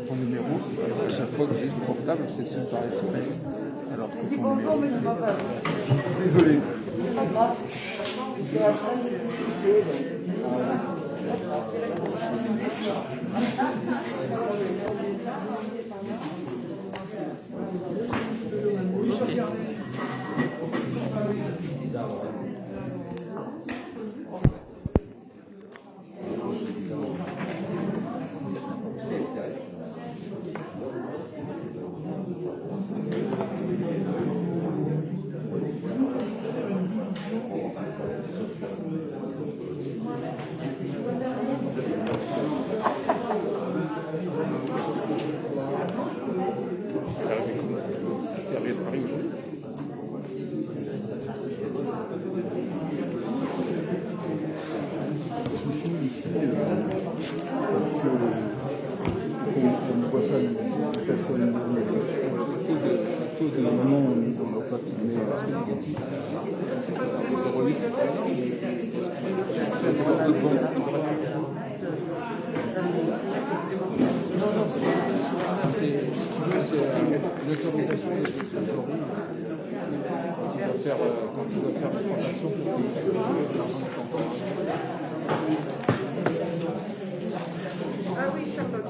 ton numéro, à chaque fois que j'ai du portable, c'est su par SMS. Alors que ton numéro. Désolé. Je me suis mis ici parce que on ne voit pas les personnes à cause de l'amendement, on ne voit pas filmer. C'est l'autorisation de quand tu dois faire une transaction pour que Ah oui, Charlotte.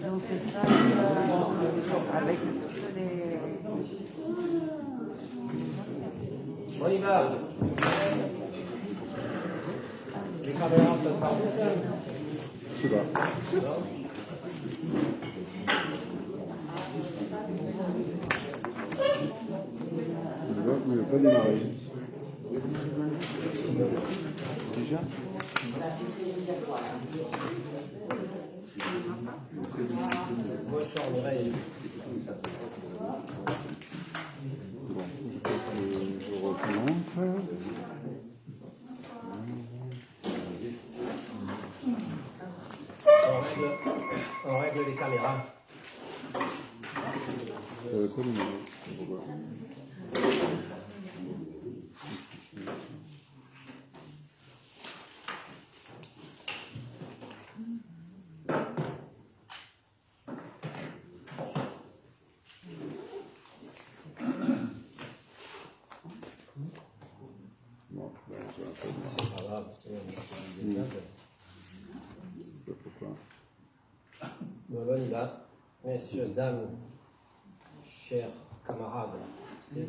On fait ça avec les... On y va. Les caméras sont pas bouges. je sais pas. Ne pas démarrer. Déjà Bonsoir, Mireille. bon, je recommence. On règle les caméras. Ça va pas démarrer. Bon, ben, C'est pas grave, c'est bien. je sais pas pourquoi. Bon, on y va. Messieurs, dames, chers camarades, c'est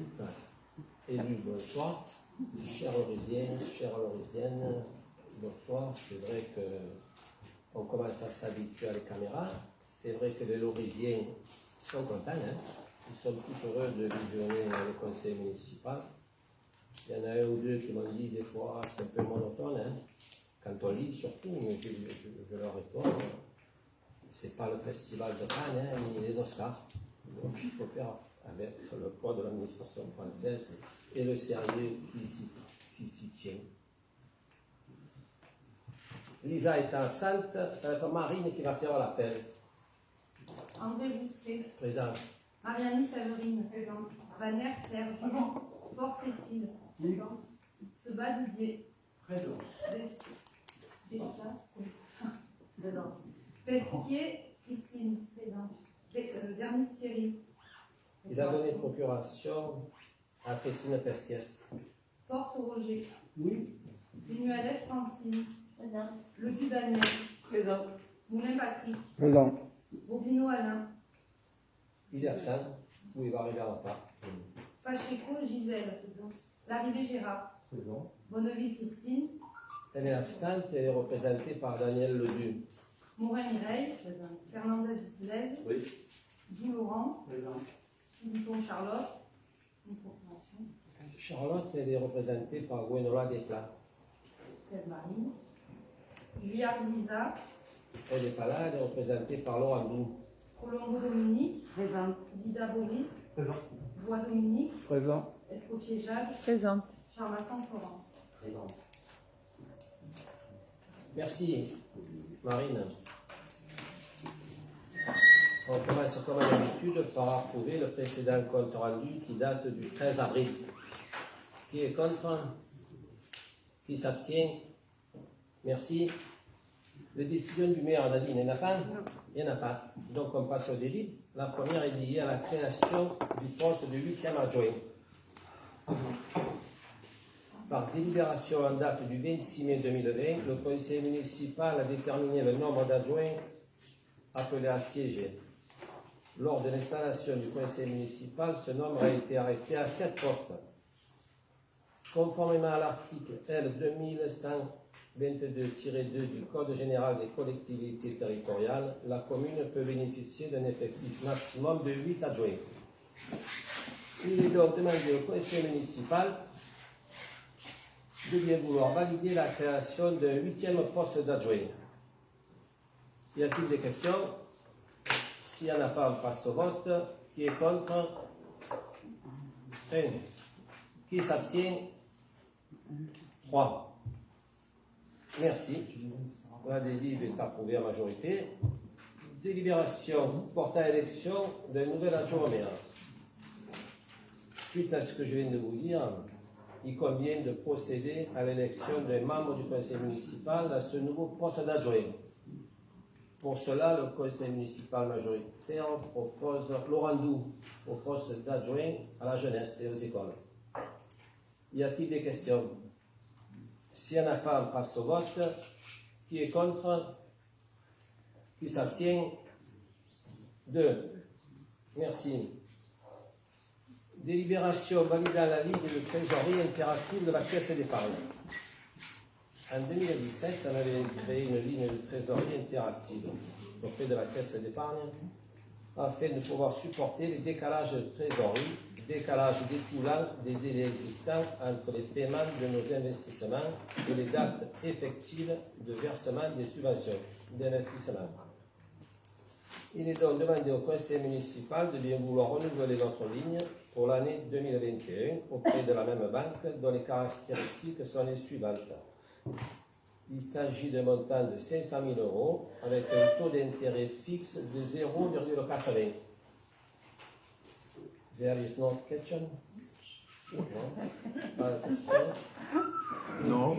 élus, bonsoir. Chers Lorisiens, chères Lorisiennes, bonsoir. C'est vrai qu'on commence à s'habituer à les caméras. C'est vrai que les Lorisiens sont contents, hein. Ils sont tout heureux de visionner le conseil municipal. Il y en a un ou deux qui m'ont dit des fois c'est un peu monotone, hein. Quand on lit surtout, mais je leur réponds, c'est pas le festival de Cannes, hein, ni les Oscars. Donc il faut faire avec le poids de l'administration française et le sérieux qui s'y tient. Lisa est absente, ça va être Marine qui va faire l'appel. André Bousset. Présent. Marianne Saverine. Présente. Vaner Serge. Fort Cécile. Présente. Seba Didier. Présent. Présente. Pesquier Christine. Présente. Dernis Thierry. Il a donné procuration à Christine Pesquès. Porte Roger. Oui. Vinuales Francine. Présent. Le Dubanel. Présent. Moulin Patrick. Présent. Bobino Alain. Il est absent. Oui, il va arriver à la part. Pacheco Gisèle. Larrivée Gérard. Présent. Bonneville Christine. Elle est absente et est représentée par Daniel Ledu. Morin Mireille. Fernandez Blaise. Oui. Guy Laurent. Présent. Philippon Charlotte. Une procuration. Charlotte, elle est représentée par Gwenola Desplats. Thèse Marine. Juliard Lisa. Elle n'est pas là, elle est représentée par Laurent Dou. Colombo Dominique. Présente. Dida Boris. Présent. Bois Dominique. Présent. Escoffier Jacques. Présente. Charlatan Florent. Présent. Merci, Marine. On commence comme d'habitude par approuver le précédent compte rendu qui date du 13 avril. Qui est contre? Qui s'abstient? Merci. La décision du maire, Nadine, il n'y en a pas? Il n'y en a pas. Donc on passe au délit. La première est liée à la création du poste de 8e adjoint. Par délibération en date du 26 mai 2020, le conseil municipal a déterminé le nombre d'adjoints appelés à siéger. Lors de l'installation du conseil municipal, ce nombre a été arrêté à 7 postes. Conformément à l'article L 2122-2 du Code général des collectivités territoriales, la commune peut bénéficier d'un effectif maximum de 8 adjoints. Il est donc demandé au conseil municipal de bien vouloir valider la création d'un 8e poste d'adjoint. Y a-t-il des questions? S'il n'y en a pas, on passe au vote. Qui est contre? 1. Qui s'abstient? 3. Merci. La délib est approuvée à majorité. Délibération portant à élection d'un nouvel adjoint au maire. Suite à ce que je viens de vous dire, il convient de procéder à l'élection d'un membre du conseil municipal à ce nouveau poste d'adjoint. Pour cela, le conseil municipal majoritaire propose Laurent Dou au poste d'adjoint à la jeunesse et aux écoles. Y a-t-il des questions? S'il n'y en a pas, on passe au vote. Qui est contre? Qui s'abstient? 2. Merci. Délibération validant la ligne de trésorerie interactive de la Caisse d'épargne. En 2017, on avait créé une ligne de trésorerie interactive auprès de la Caisse d'épargne afin de pouvoir supporter les décalages de trésorerie, décalages découlant des délais existants entre les paiements de nos investissements et les dates effectives de versement des subventions d'investissement. Il est donc demandé au conseil municipal de bien vouloir renouveler notre ligne pour l'année 2021 auprès de la même banque dont les caractéristiques sont les suivantes. Il s'agit d'un montant de 500 000 € avec un taux d'intérêt fixe de 0,80. There is no question? Pas de question? Non.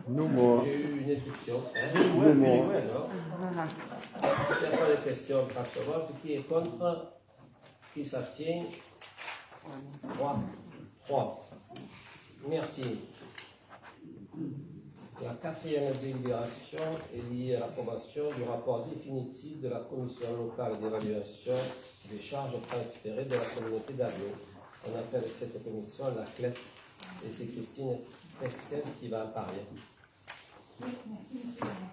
No more. J'ai eu une instruction. No more. Alors, s'il n'y a pas de questions, on passe au vote. Qui est contre? Qui s'abstient? 3. Merci. La quatrième délibération est liée à l'approbation du rapport définitif de la commission locale d'évaluation des charges transférées de la communauté d'Avion. On appelle cette commission la CLEP et c'est Christine Pesquet qui va en parler. Oui, merci monsieur le maire.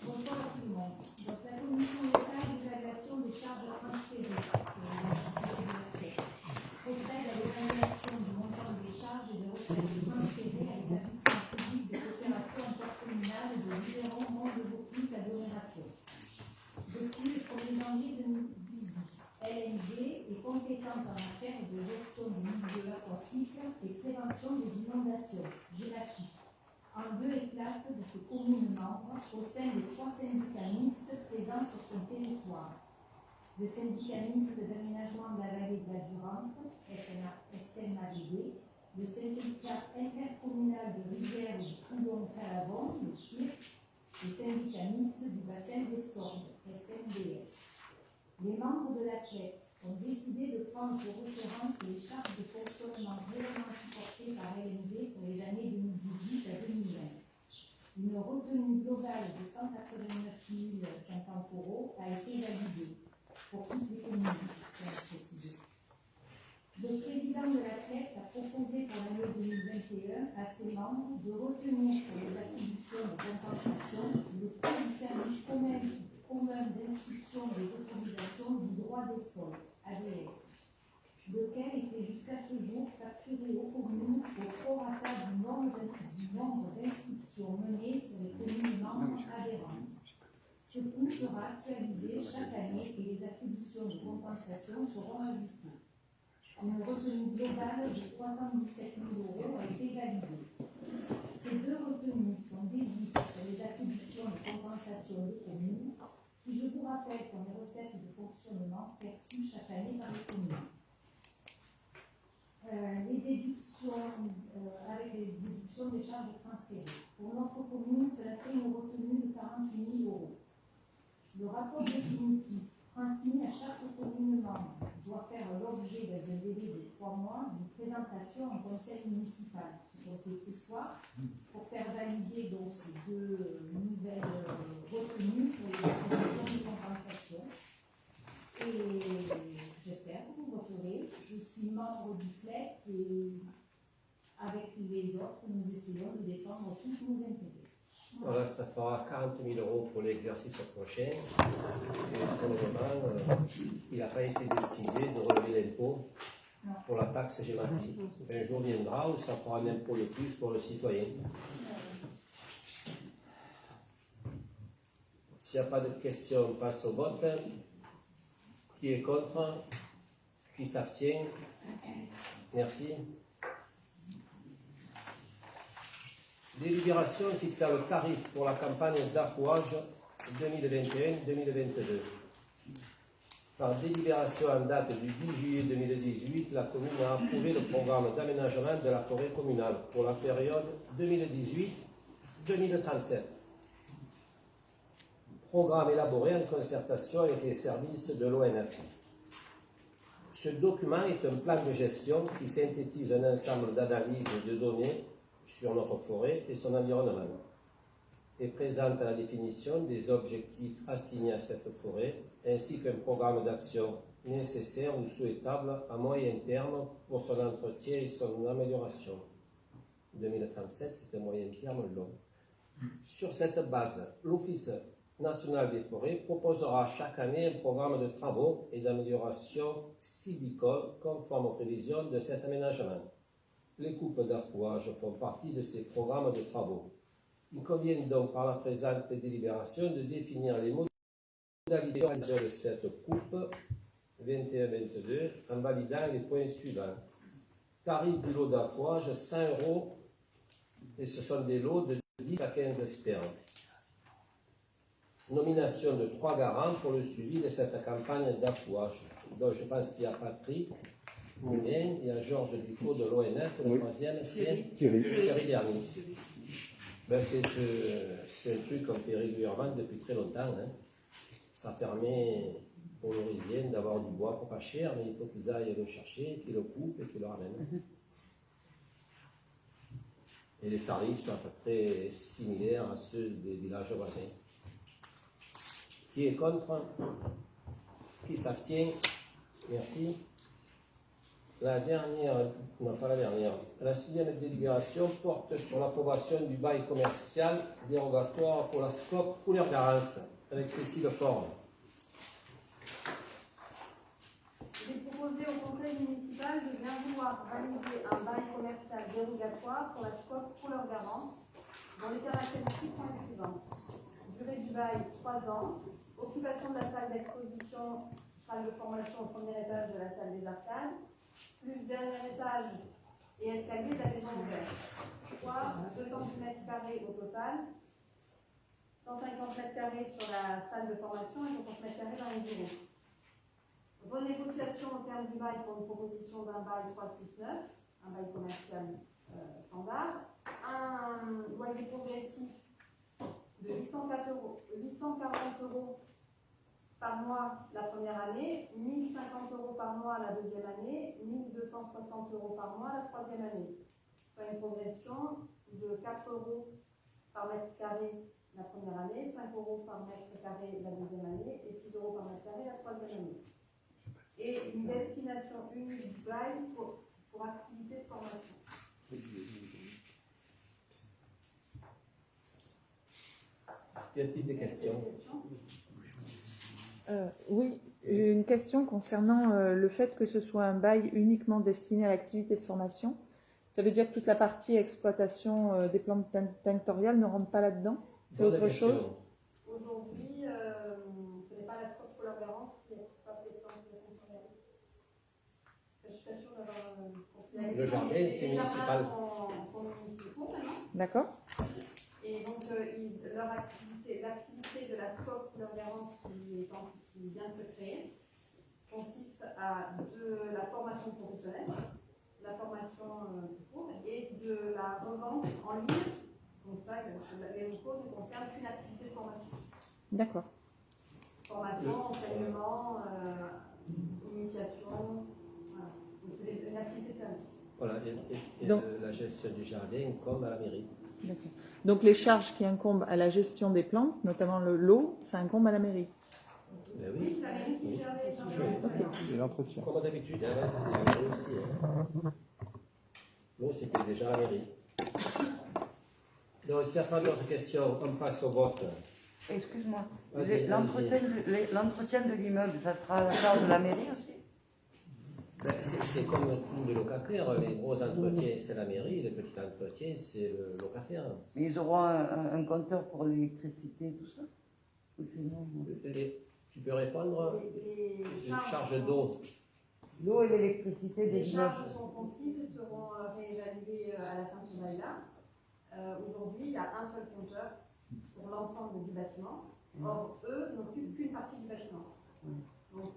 Bonsoir à tout le monde. Donc, la commission locale d'évaluation des charges transférées, procède à l'évaluation du montant des charges et des recettes transférées à l'établissement public de coopération intercommunale de Luberon Monde Vaucluse Agglomération. Depuis le 1er janvier 2018, LNV est compétente en matière de gestion du milieu aquatique et prévention des inondations, GELACI. En en lieu et place de ses communes membres au sein des 3 syndicats mixtes présents sur son territoire. Le syndicat mixte d'aménagement de la vallée de la Durance, SMAVD, le syndicat intercommunal de Rivière du Toulon-Calavon, le CIRC, le syndicat mixte du bassin des Sordes, SNDS. Les membres de la CLEP ont décidé de prendre pour référence les charges de fonctionnement réellement supportées par LMD sur les années 2018 à 2020. Une retenue globale de 189 050 € a été validée pour toutes les communes, le président de la CLEP a proposé pour l'année 2021 à ses membres de retenir sur les attributions de compensation le coût du service commun d'instruction des autorisations du droit des sols, ADS, lequel était jusqu'à ce jour facturé aux communes au prorata du nombre d'instructions menées sur les communes membres adhérentes. Ce coût sera actualisé chaque année et les attributions de compensation seront ajustées. Une retenue globale de 317 000 € a été validée. Ces deux retenues sont déduites sur les attributions de compensation des communes, qui, je vous rappelle, sont les recettes de fonctionnement perçues chaque année par les communes. Les déductions, avec les déductions des charges transférées. Pour notre commune, cela fait une retenue de 48 000 €. Le rapport définitif transmis à chaque commune membre doit faire l'objet dans un délai de 3 mois d'une présentation en conseil municipal, ce qu'on fait ce soir, pour faire valider donc ces deux nouvelles retenues sur les attributions de compensation. Et j'espère que vous voterez. Je suis membre du CLEP et avec les autres, nous essayons de défendre tous nos intérêts. Voilà, ça fera 40 000 € pour l'exercice prochain. Et pour le moment, il n'a pas été décidé de relever l'impôt pour la taxe GEMAPI. Un jour viendra où ça fera un impôt de plus pour le citoyen. S'il n'y a pas de questions, on passe au vote. Qui est contre? Qui s'abstient? Merci. Délibération fixant le tarif pour la campagne d'affouage 2021-2022. Par délibération en date du 10 juillet 2018, la commune a approuvé le programme d'aménagement de la forêt communale pour la période 2018-2037. Programme élaboré en concertation avec les services de l'ONF. Ce document est un plan de gestion qui synthétise un ensemble d'analyses et de données sur notre forêt et son environnement, et présente la définition des objectifs assignés à cette forêt, ainsi qu'un programme d'action nécessaire ou souhaitable à moyen terme pour son entretien et son amélioration. 2037, c'est un moyen terme long. Sur cette base, l'Office national des forêts proposera chaque année un programme de travaux et d'amélioration sylvicole conforme aux prévisions de cet aménagement. Les coupes d'affouage font partie de ces programmes de travaux. Il convient donc par la présente délibération de définir les modalités de cette coupe 21-22 en validant les points suivants. Tarif du lot d'affouage 100 € et ce sont des lots de 10 à 15 sternes. Nomination de 3 garants pour le suivi de cette campagne d'affouage. Donc je pense qu'il y a Patrick Moulin, il y a Georges Ducot de l'ONF, le troisième c'est Thierry Bernis. Ben, c'est un truc qu'on fait régulièrement depuis très longtemps. Hein. Ça permet aux Lorisiens d'avoir du bois pour pas cher, mais il faut qu'ils aillent le chercher, qu'ils le coupent et qu'ils le ramènent. Et les tarifs sont à peu près similaires à ceux des villages voisins. Qui est contre? Qui s'abstient? Merci. La dernière, non pas la dernière, la 6e délibération porte sur l'approbation du bail commercial dérogatoire pour la SCOP Couleur-Garance avec Cécile Forme. J'ai proposé au conseil municipal de bien vouloir valider un bail commercial dérogatoire pour la SCOP Couleur-Garance dont les caractéristiques sont les suivantes. Durée du bail 3 ans, occupation de la salle d'exposition, salle de formation au premier étage de la salle des arcades, plus dernier étage et escalier de la maison ouverte, soit 200 m² au total, 150 m² sur la salle de formation et 60 m² dans les bureaux. Renégociation au terme du bail pour une proposition d'un bail 369, un bail commercial standard, un loyer progressif de 840 euros par mois la première année, 1050 euros par mois la deuxième année, 1260 euros par mois la troisième année. Soit une progression de 4 euros par mètre carré la première année, 5 euros par mètre carré la deuxième année et 6 euros par mètre carré la troisième année. Et une destination unique du bail pour activité de formation. Y a-t-il des questions? Oui, une question concernant le fait que ce soit un bail uniquement destiné à l'activité de formation. Ça veut dire que toute la partie exploitation des plantes tinctoriales ne rentre pas là-dedans? C'est Bonne autre question. chose? Aujourd'hui, ce n'est pas la scope couleur garante qui est pas les plantes tinctoriales. Je suis pas sûre d'avoir. Le jardin, c'est municipal. Sont municipaux maintenant. D'accord. Et donc, l'activité de la SCOP couleur garante qui vient de se créer consiste à de la formation professionnelle, la formation tout court et de la revente en ligne. Donc ça, les locaux ne concernent qu'une activité de formation. D'accord. Formation, enseignement, initiation, voilà. Donc c'est une activité de service. Voilà, et Donc- la gestion du jardin comme à la mairie. D'accord. Donc les charges qui incombent à la gestion des plantes, notamment l'eau, ça incombe à la mairie. Ben Oui, oui, c'est la mairie qui gère les jardins. Et l'entretien. comme d'habitude, hein, c'était la mairie aussi. Hein. L'eau, c'était déjà la mairie. Donc, s'il n'y a pas d'autres questions, on passe au vote. Excuse-moi. Vas-y, L'entretien de l'immeuble, ça sera à la charge de la mairie aussi? Ben, c'est comme tous les locataires, les gros entretiens c'est la mairie, les petits entretiens c'est le locataire. Mais ils auront un compteur pour l'électricité et tout ça? Ou c'est non? Tu peux répondre? Les Les charges d'eau. L'eau et l'électricité des Les immeubles. charges sont comprises et seront réévaluées à la fin de ce bail-là. Aujourd'hui, il y a un seul compteur pour l'ensemble du bâtiment. Or, eux n'occupent qu'une partie du bâtiment. Donc,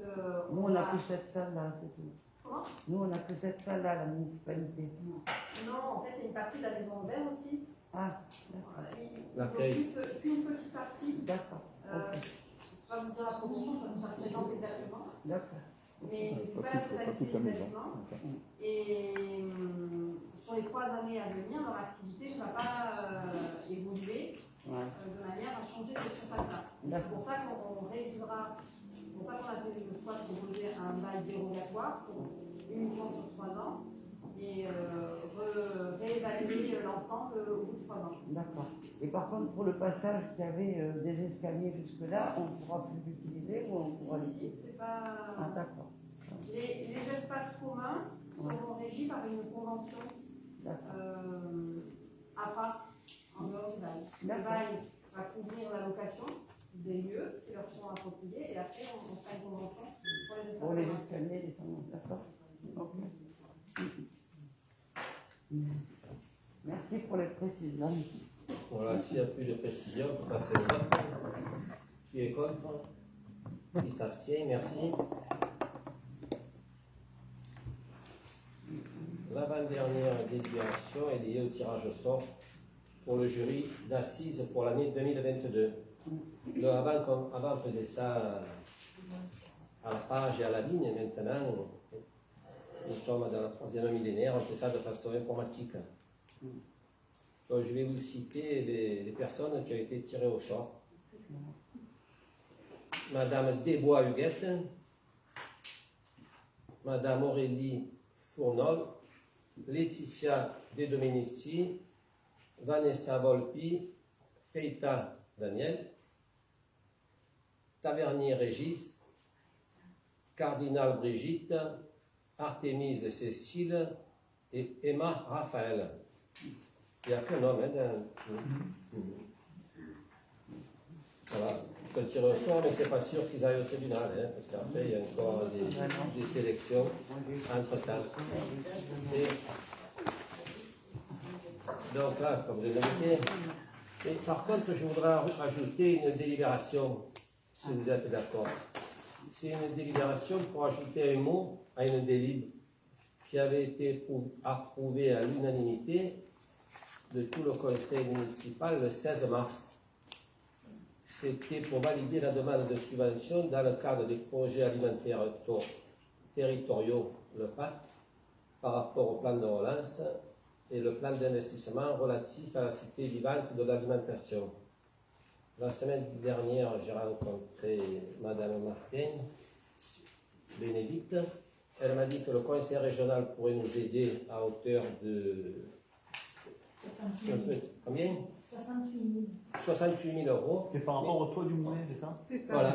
Nous, on n'a que cette salle-là, c'est tout. Comment? Nous, on n'a que cette salle-là, la municipalité. Non, en fait, il y a une partie de la maison ouverte aussi. Ah, Ils L'accueil. n'occupent qu'une petite partie. d'accord. Je ne vais pas vous dire la proportion, ça ne se présente exactement. D'accord. Mais c'est pas la Pas totalité toute la du maison. bâtiment. Et sur les 3 années à venir, leur activité ne va pas évoluer de manière à changer cette surface-là. C'est pour ça qu'on révisera, c'est pour ça qu'on a fait le choix de proposer un bail dérogatoire pour uniquement sur 3 ans et réévaluer l'ensemble au bout de 3 ans. D'accord. Et par contre, pour le passage qui avait des escaliers jusque-là, on ne pourra plus l'utiliser ou on pourra l'utiliser? C'est pas... Ah, d'accord. Les espaces communs seront régis par une convention à part en dehors du bail. Le bail va couvrir la location des lieux qui leur sont appropriés et après on fera une convention pour les espaces Pour les communs. escaliers, les salons. D'accord. Ok. Merci pour les précisions. Voilà, s'il n'y a plus de précision, on peut passer au vote. Qui est contre? Qui s'abstient? Merci. L'avant-dernière délibération est liée au tirage au sort pour le jury d'assises pour l'année 2022. Avant, on faisait ça à la page et à la ligne. Maintenant, nous sommes dans le 3e millénaire, on fait ça de façon informatique. Donc, je vais vous citer les personnes qui ont été tirées au sort. Madame Desbois-Huguette, Madame Aurélie Fournol, Laetitia De Domenici, Vanessa Volpi, Feita Daniel, Tavernier Régis, Cardinal Brigitte, Artémise Cécile et Emma Raphaël. Il n'y a qu'un homme, Voilà, ils sont tirés au sort, mais c'est pas sûr qu'ils aillent au tribunal, parce qu'après il y a encore des sélections entre-temps. Et Donc là, comme je l'ai dit, et par contre, je voudrais ajouter une délibération, si vous êtes d'accord. C'est une délibération pour ajouter un mot à une délib qui avait été approuvée à l'unanimité de tout le conseil municipal le 16 mars. C'était pour valider la demande de subvention dans le cadre des projets alimentaires territoriaux, le PAT, par rapport au plan de relance et le plan d'investissement relatif à la cité vivante de l'alimentation. La semaine dernière, j'ai rencontré Madame Martin, Bénédicte. Elle m'a dit que le conseil régional pourrait nous aider à hauteur de 68 000. combien 68 000. 68 000 euros. C'est par rapport au toit du moulin, c'est ça? C'est ça. Voilà.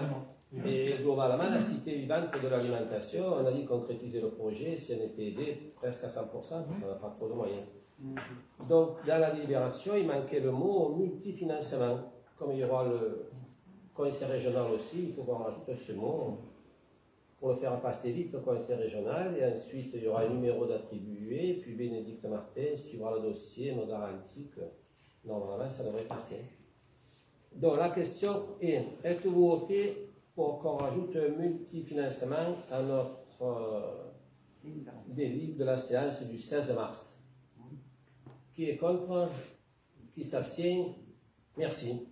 Et globalement, la cité vivante de l'alimentation, on a dit concrétiser le projet, si elle était aidée presque à 100%, ça n'a pas trop de moyens. Donc, dans la délibération, il manquait le mot multifinancement. Comme il y aura le conseil régional aussi, il faut qu'on rajoute ce mot pour le faire passer vite au conseil régional. Et ensuite, il y aura un numéro d'attribué, puis Bénédicte Martin suivra le dossier, me garantit que normalement, ça devrait passer. Donc, la question est, êtes-vous OK pour qu'on rajoute un multifinancement à notre délit de la séance du 16 mars? Qui est contre? Qui s'abstient? Merci.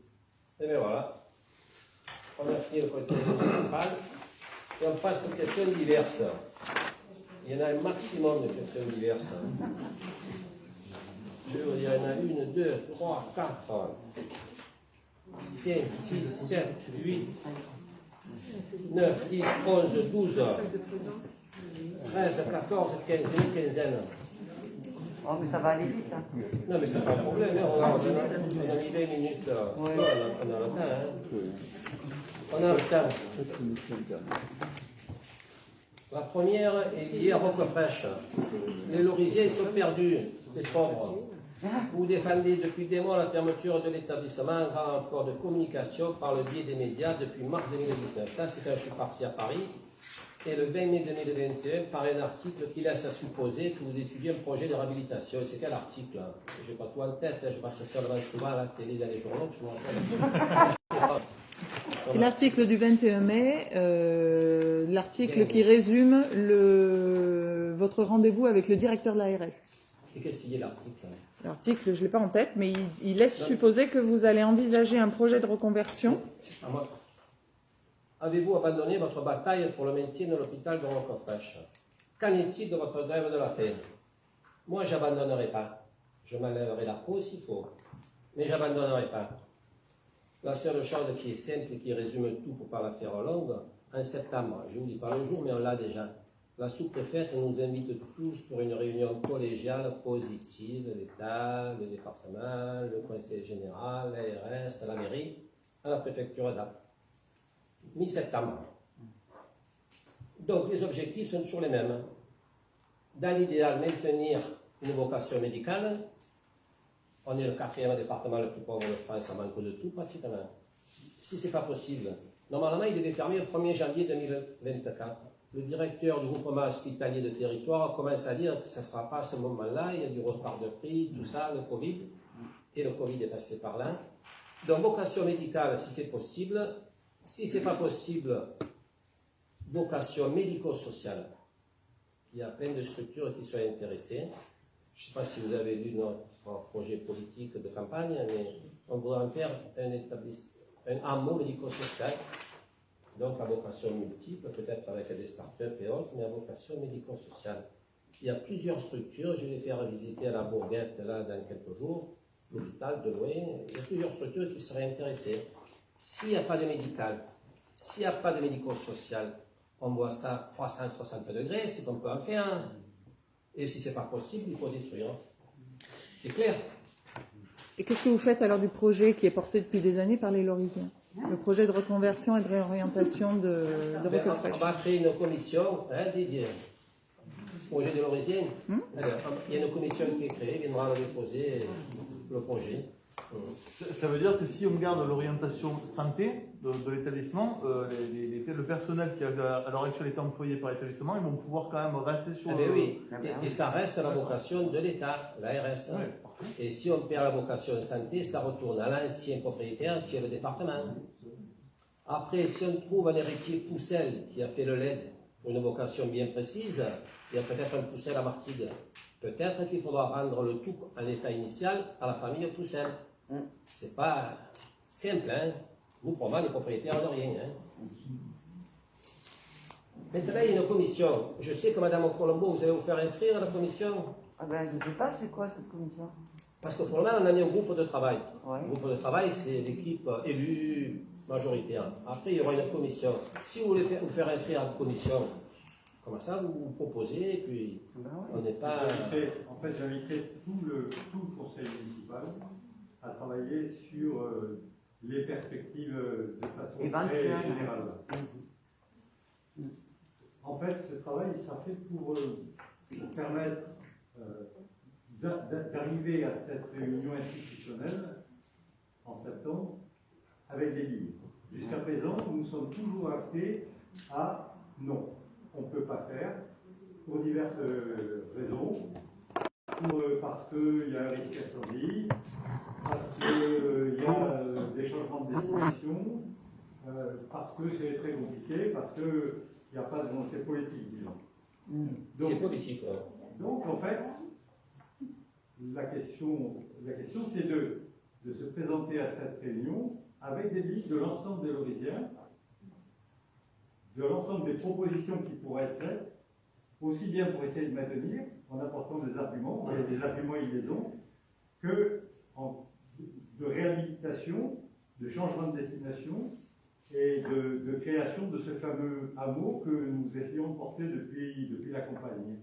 Et bien voilà. On a fini le conseil municipal. Et on passe aux questions diverses. Il y en a un maximum de questions diverses. Je veux dire, il y en a 1, 2, 3, 4, 5, 6, 7, 8, 9, 10, 11, 12, 13, 14, 15, une quinzaine. Oh, mais ça va aller vite. Hein. Non, mais c'est pas un problème, hein. On a mis 20 minutes. On a le temps. Hein. On a le temps. La première est liée à Roquefraîche. Les Lorisiens sont perdus, les pauvres. Vous défendez depuis des mois la fermeture de l'établissement grand renfort de communication par le biais des médias depuis mars 2019. Ça, c'est quand je suis parti à Paris. Et le 20 mai 2021, par un article qui laisse à supposer que vous étudiez un projet de réhabilitation. C'est quel article? Je n'ai pas tout en tête, je passe seulement souvent à la télé, dans les journaux, je me rappelle. C'est l'article du 21 mai, l'article qui résume votre rendez-vous avec le directeur de l'ARS. Et qu'est-ce qu'il y a l'article? L'article, je ne l'ai pas en tête, mais il laisse supposer que vous allez envisager un projet de reconversion. À moi. Avez-vous abandonné votre bataille pour le maintien de l'hôpital de Roquefraîche? Qu'en est-il de votre grève de la faim? Moi, je n'abandonnerai pas. Je m'enlèverai la peau s'il faut, mais je n'abandonnerai pas. La seule chose qui est simple et qui résume tout pour ne pas la faire longue, en septembre, je ne vous dis pas le jour, mais on l'a déjà. La sous-préfète nous invite tous pour une réunion collégiale positive, l'État, le département, le conseil général, l'ARS, la mairie, à la préfecture d'Apt. Mi-septembre. Donc les objectifs sont toujours les mêmes. Dans l'idéal, maintenir une vocation médicale. On est le 4e département le plus pauvre de France, ça manque de tout pratiquement. Si ce n'est pas possible, normalement il devait fermer le 1er janvier 2024. Le directeur du groupement hospitalier de territoire commence à dire que ça ne sera pas à ce moment-là, il y a du retard de prix, tout ça, le Covid, et le Covid est passé par là. Donc vocation médicale si c'est possible. Si ce n'est pas possible, vocation médico-sociale. Il y a plein de structures qui sont intéressées. Je ne sais pas si vous avez lu notre projet politique de campagne, mais on voudrait en faire un hameau médico-social, donc à vocation multiple, peut-être avec des start-up et autres, mais à vocation médico-sociale. Il y a plusieurs structures, je vais faire visiter à la Bourguette là, dans quelques jours, l'hôpital de loin. Il y a plusieurs structures qui seraient intéressées. S'il n'y a pas de médical, s'il n'y a pas de médico-social, on voit ça à 360 degrés, c'est qu'on peut en faire. Et si ce n'est pas possible, il faut détruire. C'est clair. Et qu'est-ce que vous faites alors du projet qui est porté depuis des années par les Lorisiens? Le projet de reconversion et de réorientation de Roquefraîche. On va créer une commission dédiée au projet de Lorisiens. Il y a une commission qui est créée, viendra déposer le projet. Ça veut dire que si on garde l'orientation santé de l'établissement, le personnel qui à l'heure actuelle est employé par l'établissement, ils vont pouvoir quand même rester sur oui, et ça reste la vocation de l'État, l'ARS. Ouais. Et si on perd la vocation santé, ça retourne à l'ancien propriétaire qui est le département. Après, si on trouve un héritier Poussel qui a fait le LED pour une vocation bien précise, il y a peut-être un Poussel à Martigues. Peut-être qu'il faudra rendre le tout en état initial à la famille Poussel. C'est pas simple, hein. Nous, pour moi, les propriétaires de rien. Hein. Maintenant, il y a une commission. Je sais que Madame Colombo, vous allez vous faire inscrire à la commission. Ah ben, je ne sais pas c'est quoi cette commission. Parce que pour le moment, on a mis un groupe de travail. Ouais. Le groupe de travail, c'est l'équipe élue majoritaire. Après, il y aura une commission. Si vous voulez vous faire inscrire à la commission, comme ça, vous vous proposez, et puis on n'est pas... En fait, j'inviterai tout le conseil municipal à travailler sur les perspectives de façon très générale. En fait, ce travail sera fait pour permettre d'arriver à cette réunion institutionnelle en septembre avec des lignes. Jusqu'à présent, nous sommes toujours actés à non, on ne peut pas faire pour diverses raisons. Parce qu'il y a un risque incendie, parce qu'il y a des changements de destination, parce que c'est très compliqué, parce qu'il n'y a pas de volonté politique, disons. C'est politique. Donc, en fait, la question c'est de se présenter à cette réunion avec des listes de l'ensemble des Lorisiens, de l'ensemble des propositions qui pourraient être faites, aussi bien pour essayer de maintenir, en apportant des arguments, et des arguments ils les ont, que de réhabilitation, de changement de destination et de création de ce fameux hameau que nous essayons de porter depuis la campagne.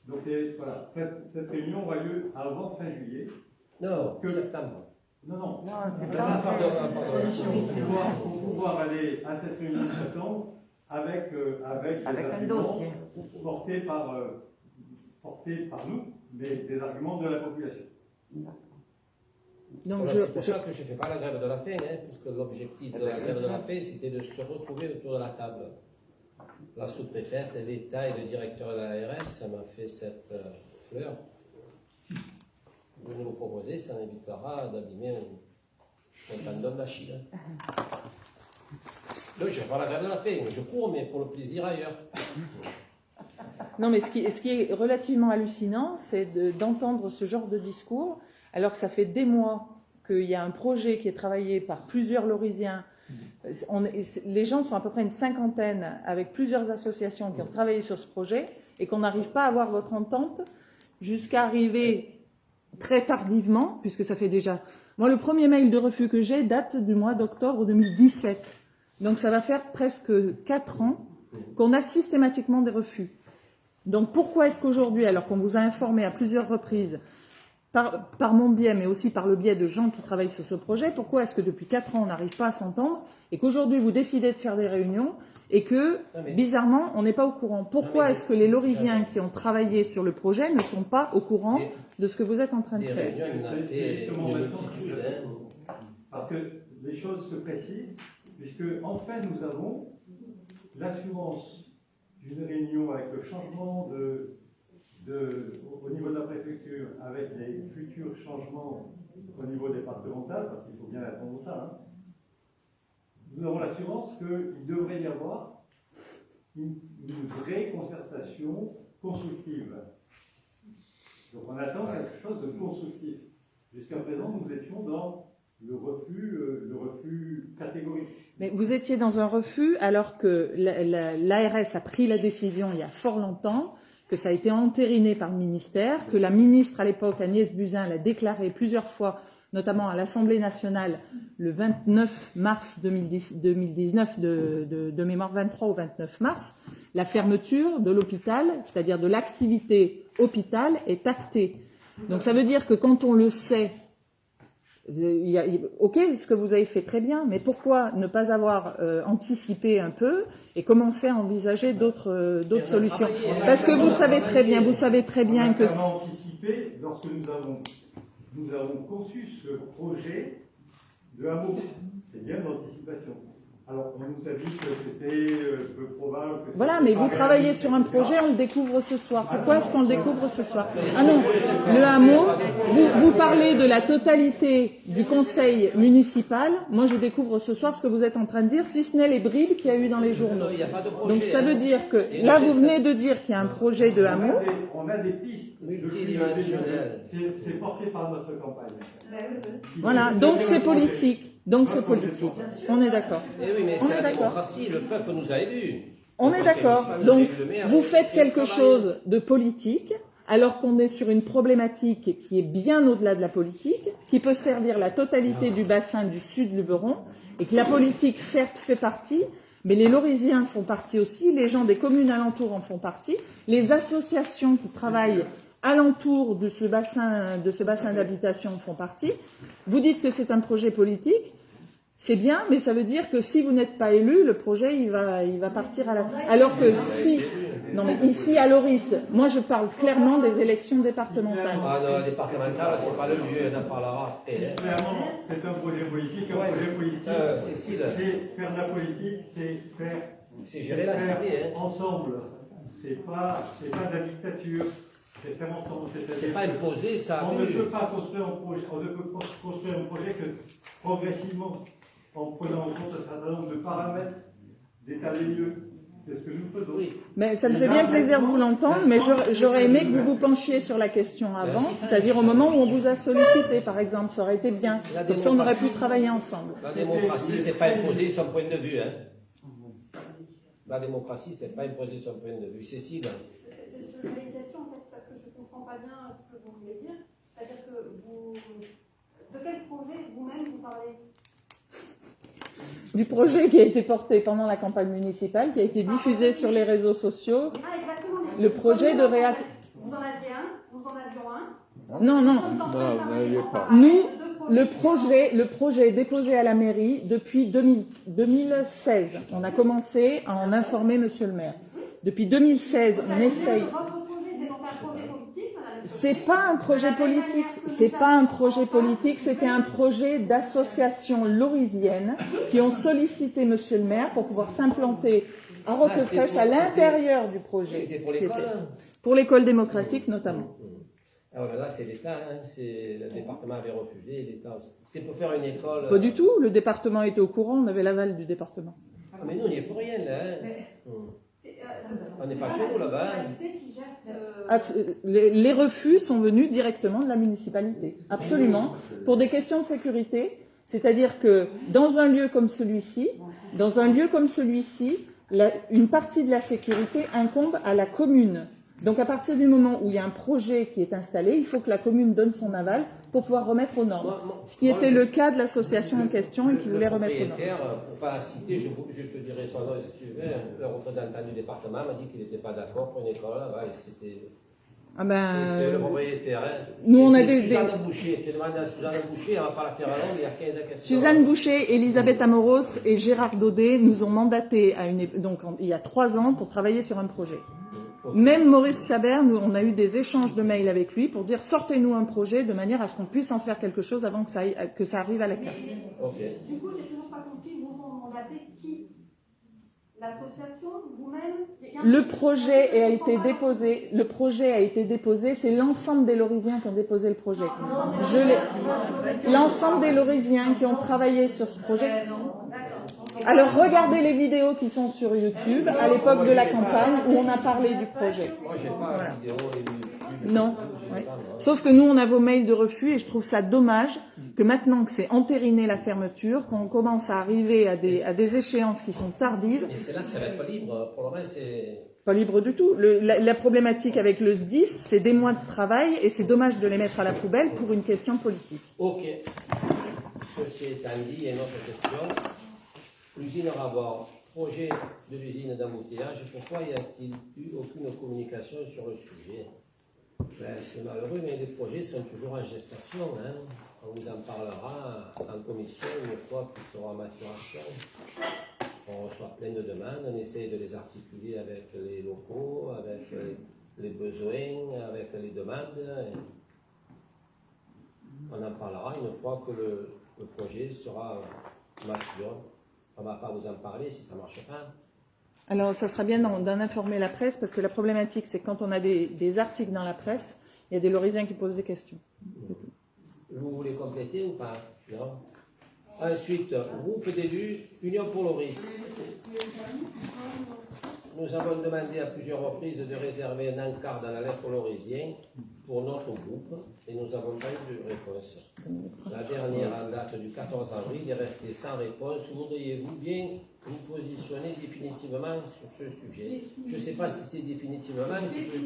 Donc voilà, cette réunion aura lieu avant fin juillet. Non, septembre. Non, c'est pas pour pouvoir aller à cette réunion de septembre avec un dossier portés par nous, mais des arguments de la population. Donc voilà, c'est pour ça que je ne fais pas la grève de la faim, hein, puisque l'objectif de la grève de la faim, c'était de se retrouver autour de la table. La sous-préfète, l'État et le directeur de l'ARS, ça m'a fait cette fleur. Vous nous proposer, ça évitera d'abîmer un tendon d'Achille. Donc, je ne fais pas la grève de la faim, je cours, mais pour le plaisir ailleurs. Non, mais ce qui est relativement hallucinant, c'est d'entendre ce genre de discours, alors que ça fait des mois qu'il y a un projet qui est travaillé par plusieurs Lorisiens. Les gens sont à peu près une cinquantaine avec plusieurs associations qui ont travaillé sur ce projet et qu'on n'arrive pas à avoir votre entente jusqu'à arriver très tardivement, puisque ça fait déjà... Moi, le premier mail de refus que j'ai date du mois d'octobre 2017. Donc ça va faire presque 4 ans qu'on a systématiquement des refus. Donc pourquoi est-ce qu'aujourd'hui, alors qu'on vous a informé à plusieurs reprises, par mon biais, mais aussi par le biais de gens qui travaillent sur ce projet, pourquoi est-ce que depuis 4 ans on n'arrive pas à s'entendre et qu'aujourd'hui vous décidez de faire des réunions et que, bizarrement, on n'est pas au courant? Pourquoi est-ce que les Lorisiens qui ont travaillé sur le projet ne sont pas au courant de ce que vous êtes en train de faire? Parce que les choses se précisent, puisque enfin nous avons l'assurance d'une réunion avec le changement au niveau de la préfecture, avec les futurs changements au niveau départemental, parce qu'il faut bien attendre ça, hein. Nous avons l'assurance qu'il devrait y avoir une vraie concertation constructive. Donc on attend quelque chose de constructif. Jusqu'à présent, nous étions dans le refus catégorique. Mais vous étiez dans un refus alors que l'ARS a pris la décision il y a fort longtemps, que ça a été entériné par le ministère, que la ministre à l'époque, Agnès Buzyn, l'a déclaré plusieurs fois, notamment à l'Assemblée nationale, le 29 mars 2019, de mémoire 23 au 29 mars, la fermeture de l'hôpital, c'est-à-dire de l'activité hôpital, est actée. Donc ça veut dire que quand on le sait, ok, ce que vous avez fait très bien, mais pourquoi ne pas avoir anticipé un peu et commencer à envisager d'autres solutions? Parce que vous savez très bien que... On a anticipé lorsque nous avons nous avons conçu ce projet de hameau. C'est bien d'anticipation. Alors, on nous a dit que c'était peu probable. Que voilà, mais vous travaillez sur un projet, on le découvre ce soir. Pourquoi est-ce qu'on le découvre ce soir? Ah non, le hameau, vous parlez de la totalité du conseil municipal. Moi, je découvre ce soir ce que vous êtes en train de dire, si ce n'est les bribes qu'il y a eu dans les journaux. Non, il n'y a pas de projet. Donc ça veut dire que, là, vous venez de dire qu'il y a un projet de hameau. On a des pistes. Multidimensionnelles. C'est porté par notre campagne. Voilà, donc c'est politique. Donc c'est politique. On est d'accord. Eh oui, mais On c'est est la d'accord. démocratie, le peuple nous a élus. On est d'accord. Donc, vous faites quelque chose de politique, alors qu'on est sur une problématique qui est bien au-delà de la politique, qui peut servir la totalité du bassin du Sud-Luberon, et que la politique, certes, fait partie, mais les Lorisiens font partie aussi, les gens des communes alentours en font partie, les associations qui travaillent alentour de ce bassin d'habitation font partie. Vous dites que c'est un projet politique. C'est bien, mais ça veut dire que si vous n'êtes pas élu, le projet il va partir à la. Alors que si, non mais ici à Loris, moi je parle clairement des élections départementales. Ah non, départemental, c'est pas le lieu, on en parlera. Clairement, c'est un projet politique. Un projet politique, Cécile. c'est faire de la politique, c'est faire. C'est gérer la cité, hein. Ensemble. C'est pas de la dictature. C'est faire ensemble. C'est pas imposé, ça. On ne peut pas construire un projet. On ne peut construire un projet que progressivement, en prenant en compte un certain nombre de paramètres d'état des lieux. C'est ce que nous faisons. Oui. Mais ça me fait bien plaisir de vous l'entendre, mais j'aurais aimé que vous vous penchiez sur la question avant, c'est-à-dire au moment où on vous a sollicité, par exemple, ça aurait été bien. Comme ça, on aurait pu travailler ensemble. La démocratie, c'est pas imposer son point de vue. Hein. La démocratie, c'est pas imposer son point de vue. Cécile. C'est une question, en fait, parce que je ne comprends pas bien ce que vous voulez dire. C'est-à-dire que vous... De quel projet vous-même vous parlez? Du projet qui a été porté pendant la campagne municipale, qui a été diffusé sur les réseaux sociaux. Ah, exactement. Le projet de réaction. Vous en aviez un, vous en aviez un. Non, non. Nous, le projet est déposé à la mairie depuis 2016. On a commencé à en informer monsieur le maire. Depuis 2016, on essaye. C'est pas un projet politique. C'est pas un projet politique. C'était un projet d'associations lorisiennes qui ont sollicité monsieur le maire pour pouvoir s'implanter à Roquefraîche à l'intérieur du projet. C'était pour l'école. Pour l'école démocratique notamment. Alors là, c'est l'État, hein. Le département avait refusé, l'État aussi. C'était pour faire une école. Pas du tout, le département était au courant, on avait l'aval du département. Ah, mais nous, on n'y est pour rien là. Hein. On n'est pas chez nous là-bas. Les refus sont venus directement de la municipalité, absolument, pour des questions de sécurité. C'est-à-dire que dans un lieu comme celui-ci, une partie de la sécurité incombe à la commune. Donc à partir du moment où il y a un projet qui est installé, il faut que la commune donne son aval pour pouvoir remettre aux normes. Ce qui était le cas de l'association en question et qui voulait remettre aux normes. Pour ne pas citer, je te dirai son nom si tu veux, le représentant du département m'a dit qu'il n'était pas d'accord pour une école là-bas et c'était... Ah ben, c'est le propriétaire. Hein. Nous on a Suzanne Boucher, tu demandes à Suzanne Boucher, on va pas la faire à longue, il y a 15 questions. Suzanne Boucher, Elisabeth Amoros et Gérard Daudet nous ont mandatés donc il y a 3 ans pour travailler sur un projet. Même Maurice Chabert, nous, on a eu des échanges de mails avec lui pour dire sortez-nous un projet de manière à ce qu'on puisse en faire quelque chose avant que ça arrive à la classe. Okay. Du coup, j'ai toujours pas compris, vous ont mandaté qui? L'association, vous-même? Le projet a été déposé, c'est l'ensemble des Lorisiens qui ont déposé le projet. L'ensemble des Lorisiens qui ont travaillé sur ce projet. Alors regardez les vidéos qui sont sur YouTube à l'époque de la campagne où on a parlé du projet. Moi, j'ai pas la vidéo et YouTube. Non. Oui. Sauf que nous, on a vos mails de refus et je trouve ça dommage que maintenant que c'est entériné la fermeture, qu'on commence à arriver à des échéances qui sont tardives. Et c'est là que ça va être pas libre. Pour le reste, c'est... Pas libre du tout. La problématique avec le SDIS, c'est des mois de travail et c'est dommage de les mettre à la poubelle pour une question politique. Ok. Ceci étant dit, une autre question. L'usine Rabord, projet de l'usine d'embouteillage, pourquoi y a-t-il eu aucune communication sur le sujet? Ben, c'est malheureux, mais les projets sont toujours en gestation. Hein. On vous en parlera en commission une fois qu'ils seront en maturation. On reçoit plein de demandes, on essaie de les articuler avec les locaux, avec les besoins, avec les demandes. On en parlera une fois que le projet sera mature. On ne va pas vous en parler si ça ne marche pas. Alors, ça sera bien d'en informer la presse, parce que la problématique, c'est que quand on a des articles dans la presse, il y a des Lorisiens qui posent des questions. Vous voulez compléter ou pas? Non. Ensuite, groupe d'élus, Union pour Loris. Nous avons demandé à plusieurs reprises de réserver un encart dans la lettre Lorisien pour notre groupe et nous n'avons pas eu de réponse. La dernière en date du 14 avril est restée sans réponse. Voudriez-vous bien vous positionner définitivement sur ce sujet? Je ne sais pas si c'est définitivement,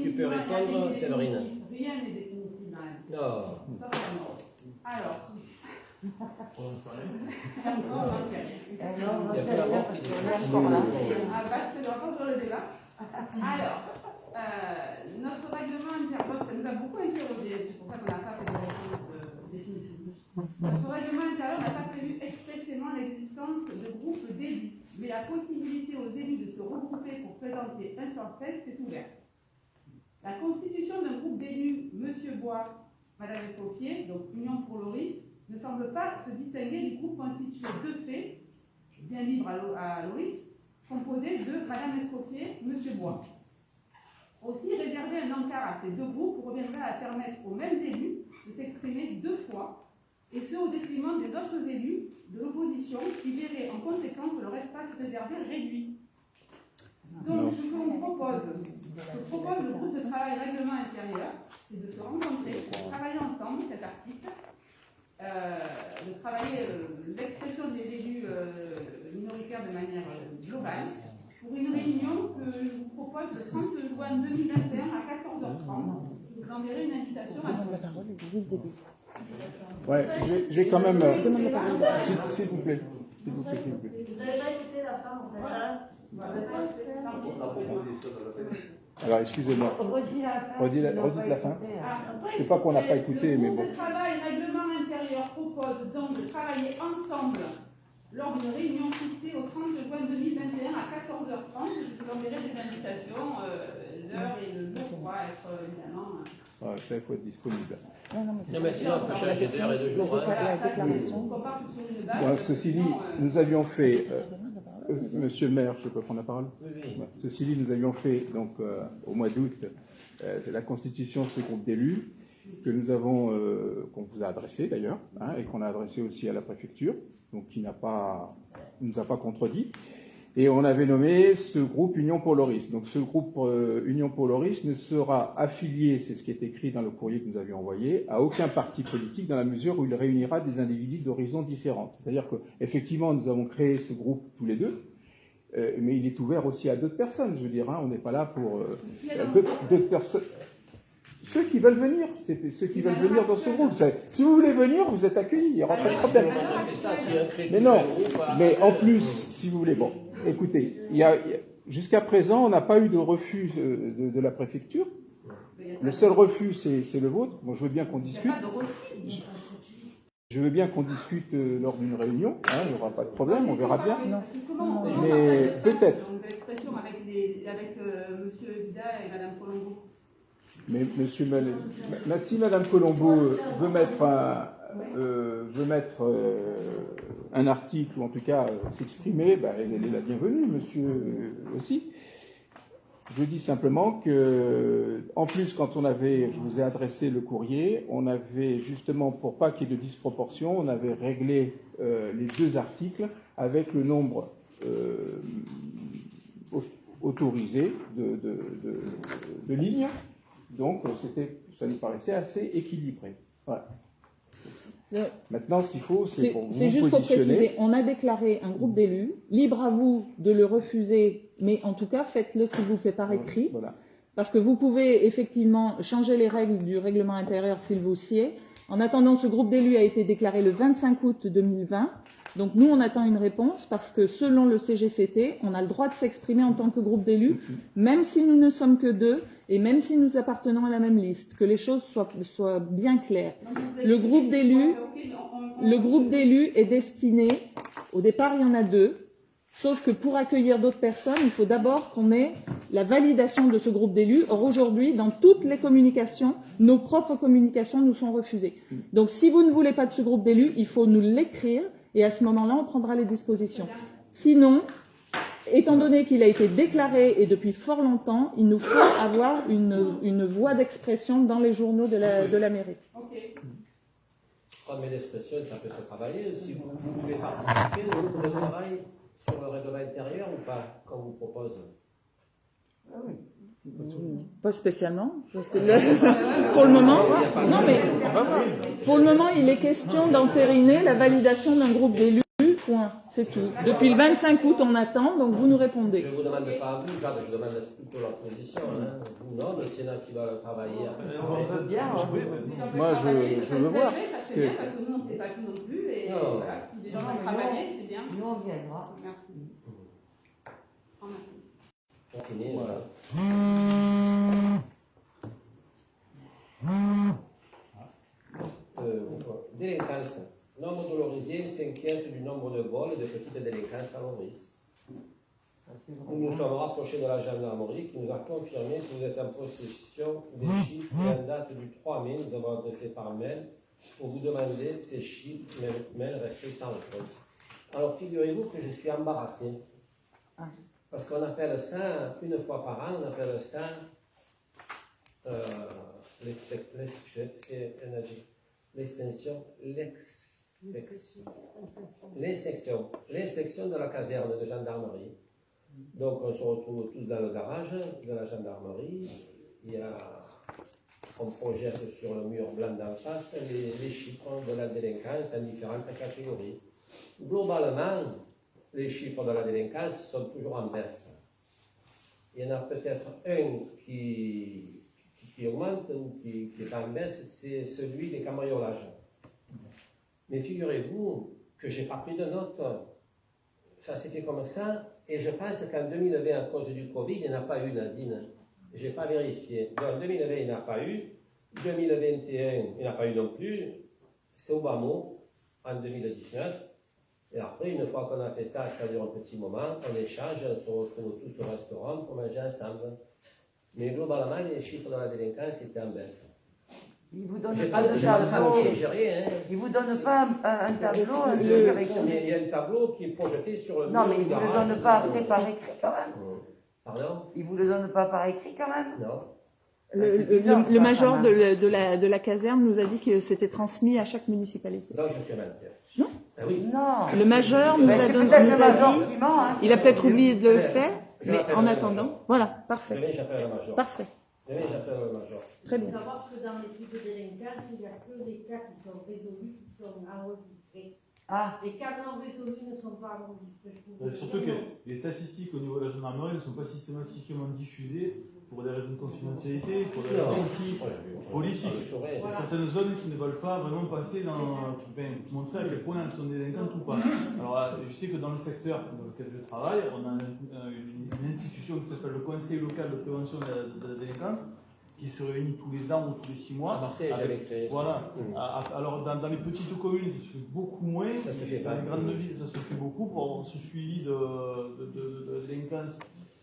tu peux répondre, Séverine. Rien n'est définitivement. Non. Alors. Alors, notre règlement intérieur, ça nous a beaucoup interrogé, c'est pour ça qu'on n'a pas fait de réponse définitive. Notre règlement intérieur n'a pas prévu expressément l'existence de groupes d'élus, mais la possibilité aux élus de se regrouper pour présenter un seul texte est ouverte. La constitution d'un groupe d'élus, M. Bois, Mme Escoffier, donc Union pour Loris, ne semble pas se distinguer du groupe constitué de fait, bien libre à Loris, composé de Mme Escoffier, M. Bois. Aussi, réserver un encart à ces deux groupes reviendrait à permettre aux mêmes élus de s'exprimer deux fois, et ce au détriment des autres élus de l'opposition qui verraient en conséquence leur espace réservé réduit. Donc, ce que je propose le groupe de travail règlement intérieur, c'est de se rencontrer, de travailler ensemble cet article, de travailler l'expression des élus minoritaires de manière globale, pour une réunion que je vous propose le 30 juin 2021 à 14h30. Je vous enverrai une invitation à tous. Ouais, j'ai quand même. S'il vous plaît. S'il vous plaît. Vous n'avez pas écouté la fin, en fait. Alors, excusez-moi. Redites la fin. C'est pas qu'on n'a pas écouté, mais bon. Le groupe de travail règlement intérieur propose donc de travailler ensemble lors d'une réunion fixée au 30 juin 2021 à 14h30. Je vous enverrai des invitations, l'heure et le jour pourra être évidemment. Ouais, ça, il faut être disponible. Non, mais sinon, on peut changer d'heure et de jour. La déclaration. Ceci dit, nous avions fait. Monsieur le maire, je peux prendre la parole? Oui. Ouais. Ceci dit, nous avions fait donc au mois d'août la constitution de ce groupe d'élus que nous avons, qu'on vous a adressé d'ailleurs, et qu'on a adressé aussi à la préfecture, donc qui nous a pas contredit. Et on avait nommé ce groupe Union pour Loris. Donc ce groupe Union pour Loris ne sera affilié, c'est ce qui est écrit dans le courrier que nous avions envoyé, à aucun parti politique dans la mesure où il réunira des individus d'horizons différentes. C'est-à-dire qu'effectivement, nous avons créé ce groupe tous les deux, mais il est ouvert aussi à d'autres personnes. Je veux dire, on n'est pas là pour d'autres personnes. Ceux qui veulent venir, c'est ceux qui veulent venir dans ce groupe. Si vous voulez venir, vous êtes accueillis, il n'y aura pas de problème. Mais non, mais en plus, si vous voulez, bon, écoutez, jusqu'à présent, on n'a pas eu de refus de la préfecture. Le seul refus, c'est le vôtre. Bon, je veux bien qu'on discute. Je veux bien qu'on discute lors d'une réunion. Il n'y aura pas de problème, on verra bien. Mais peut-être. Avec M. Vida et Mme Colombo. Mais si Mme Colombo veut mettre un article, ou en tout cas s'exprimer, elle est la bienvenue, monsieur aussi. Je dis simplement que, en plus, quand je vous ai adressé le courrier, on avait justement, pour pas qu'il y ait de disproportion, on avait réglé les deux articles avec le nombre autorisé de lignes. Donc, ça nous paraissait assez équilibré. Voilà. Maintenant, ce qu'il faut, c'est pour vous positionner. C'est juste pour préciser, on a déclaré un groupe d'élus, libre à vous de le refuser, mais en tout cas, faites-le s'il vous plaît par écrit, voilà. Parce que vous pouvez effectivement changer les règles du règlement intérieur s'il vous sied. En attendant, ce groupe d'élus a été déclaré le 25 août 2020. Donc nous, on attend une réponse parce que selon le CGCT, on a le droit de s'exprimer en tant que groupe d'élus, même si nous ne sommes que deux et même si nous appartenons à la même liste, que les choses soient bien claires. Le groupe d'élus est destiné, au départ il y en a deux, Sauf que pour accueillir d'autres personnes, il faut d'abord qu'on ait la validation de ce groupe d'élus. Or, aujourd'hui, dans toutes les communications, nos propres communications nous sont refusées. Donc, si vous ne voulez pas de ce groupe d'élus, il faut nous l'écrire et à ce moment-là, on prendra les dispositions. Sinon, étant donné qu'il a été déclaré et depuis fort longtemps, il nous faut avoir une voie d'expression dans les journaux de la mairie. Comme l'expression, ça peut se travailler. Si vous pouvez participer au groupe de travail sur le règlement intérieur ou pas, qu'on vous propose? Pas spécialement, parce que pour le moment, non mais pour le moment, il est question d'entériner la validation d'un groupe d'élus. Point, c'est tout. Depuis le 25 août, on attend, donc vous nous répondez. Je ne vous demande pas à vous, Jade, je demande plutôt l'opposition. Hein. Vous, non, le Sénat qui va travailler. On veut bien. Moi, je veux voir. Ça serait bien parce que nous, on ne sait pas tout non plus. Et Non. voilà, si des gens vont travailler, c'est bien. Nous, on viendra. Merci. Oh, merci. On finit. Voilà. Délinquance. Nombre de Lorisiens s'inquiètent du nombre de vols et de petites délinquances à Maurice. Nous nous sommes rapprochés de la gendarmerie qui nous a confirmé que vous êtes en possession des chiffres en date du 3 mai. Nous avons adressé par mail pour vous demander ces chiffres, mais le mail restait sans réponse. Alors figurez-vous que je suis embarrassé. Parce qu'on appelle ça, une fois par an, on appelle ça l'inspection de la caserne de gendarmerie. Donc on se retrouve tous dans le garage de la gendarmerie. On projette sur le mur blanc d'en face les chiffres de la délinquance en différentes catégories. Globalement, les chiffres de la délinquance sont toujours en baisse. Il y en a peut-être un qui augmente ou qui est en baisse, c'est celui des cambriolages. Mais figurez-vous que je n'ai pas pris de notes. Ça s'est fait comme ça, et je pense qu'en 2020, à cause du Covid, il n'y en a pas eu, Nadine. Je n'ai pas vérifié. Donc, en 2020, il n'y en a pas eu. 2021, il n'y en a pas eu non plus. C'est au bas mot, en 2019. Et après, une fois qu'on a fait ça, ça dure un petit moment, on échange, on se retrouve tous au restaurant pour manger ensemble. Mais globalement, les chiffres de la délinquance étaient en baisse. Il vous donne J'ai pas pas de de tableau. j'ai rien. Hein. Il vous donne pas un tableau, un truc avec. Il y a un tableau qui est projeté sur le mur. Non, mais il du vous le garage. donne pas après par écrit quand même. Pardon? Il vous le donne pas par écrit quand même. Non. Le major de la caserne nous a dit que c'était transmis à chaque municipalité. Donc je suis menteur. Non. Ah oui. Non. Le major nous Ben, a c'est donné, peut-être nous le a major dit, qui ment, hein. il a peut-être oublié de le Ouais. faire, Je mais l'appelle en le attendant, major. voilà, parfait, Demain, j'appelle le major. parfait, Demain, j'appelle le major. très Il faut bien. savoir que dans l'étude de délinquance, il n'y a que les cas qui sont résolus qui sont enregistrés. Ah. Les cas non résolus ne sont pas enregistrés. Surtout que les statistiques au niveau de la gendarmerie ne sont pas systématiquement diffusées pour des raisons de confidentialité, pour des raisons aussi politiques. Il y a certaines zones qui ne veulent pas vraiment passer dans, montrer à quel point elles sont délinquantes ou pas. Alors je sais que dans le secteur dans lequel je travaille, on a une institution qui s'appelle le Conseil local de prévention de la délinquance, qui se réunit tous les ans ou tous les 6 mois. À Marseille, j'avais créé ça. Voilà. Alors dans les petites communes, ça se fait beaucoup moins. Ça se fait Dans pas. les grandes villes, ça se fait beaucoup pour avoir ce suivi de délinquance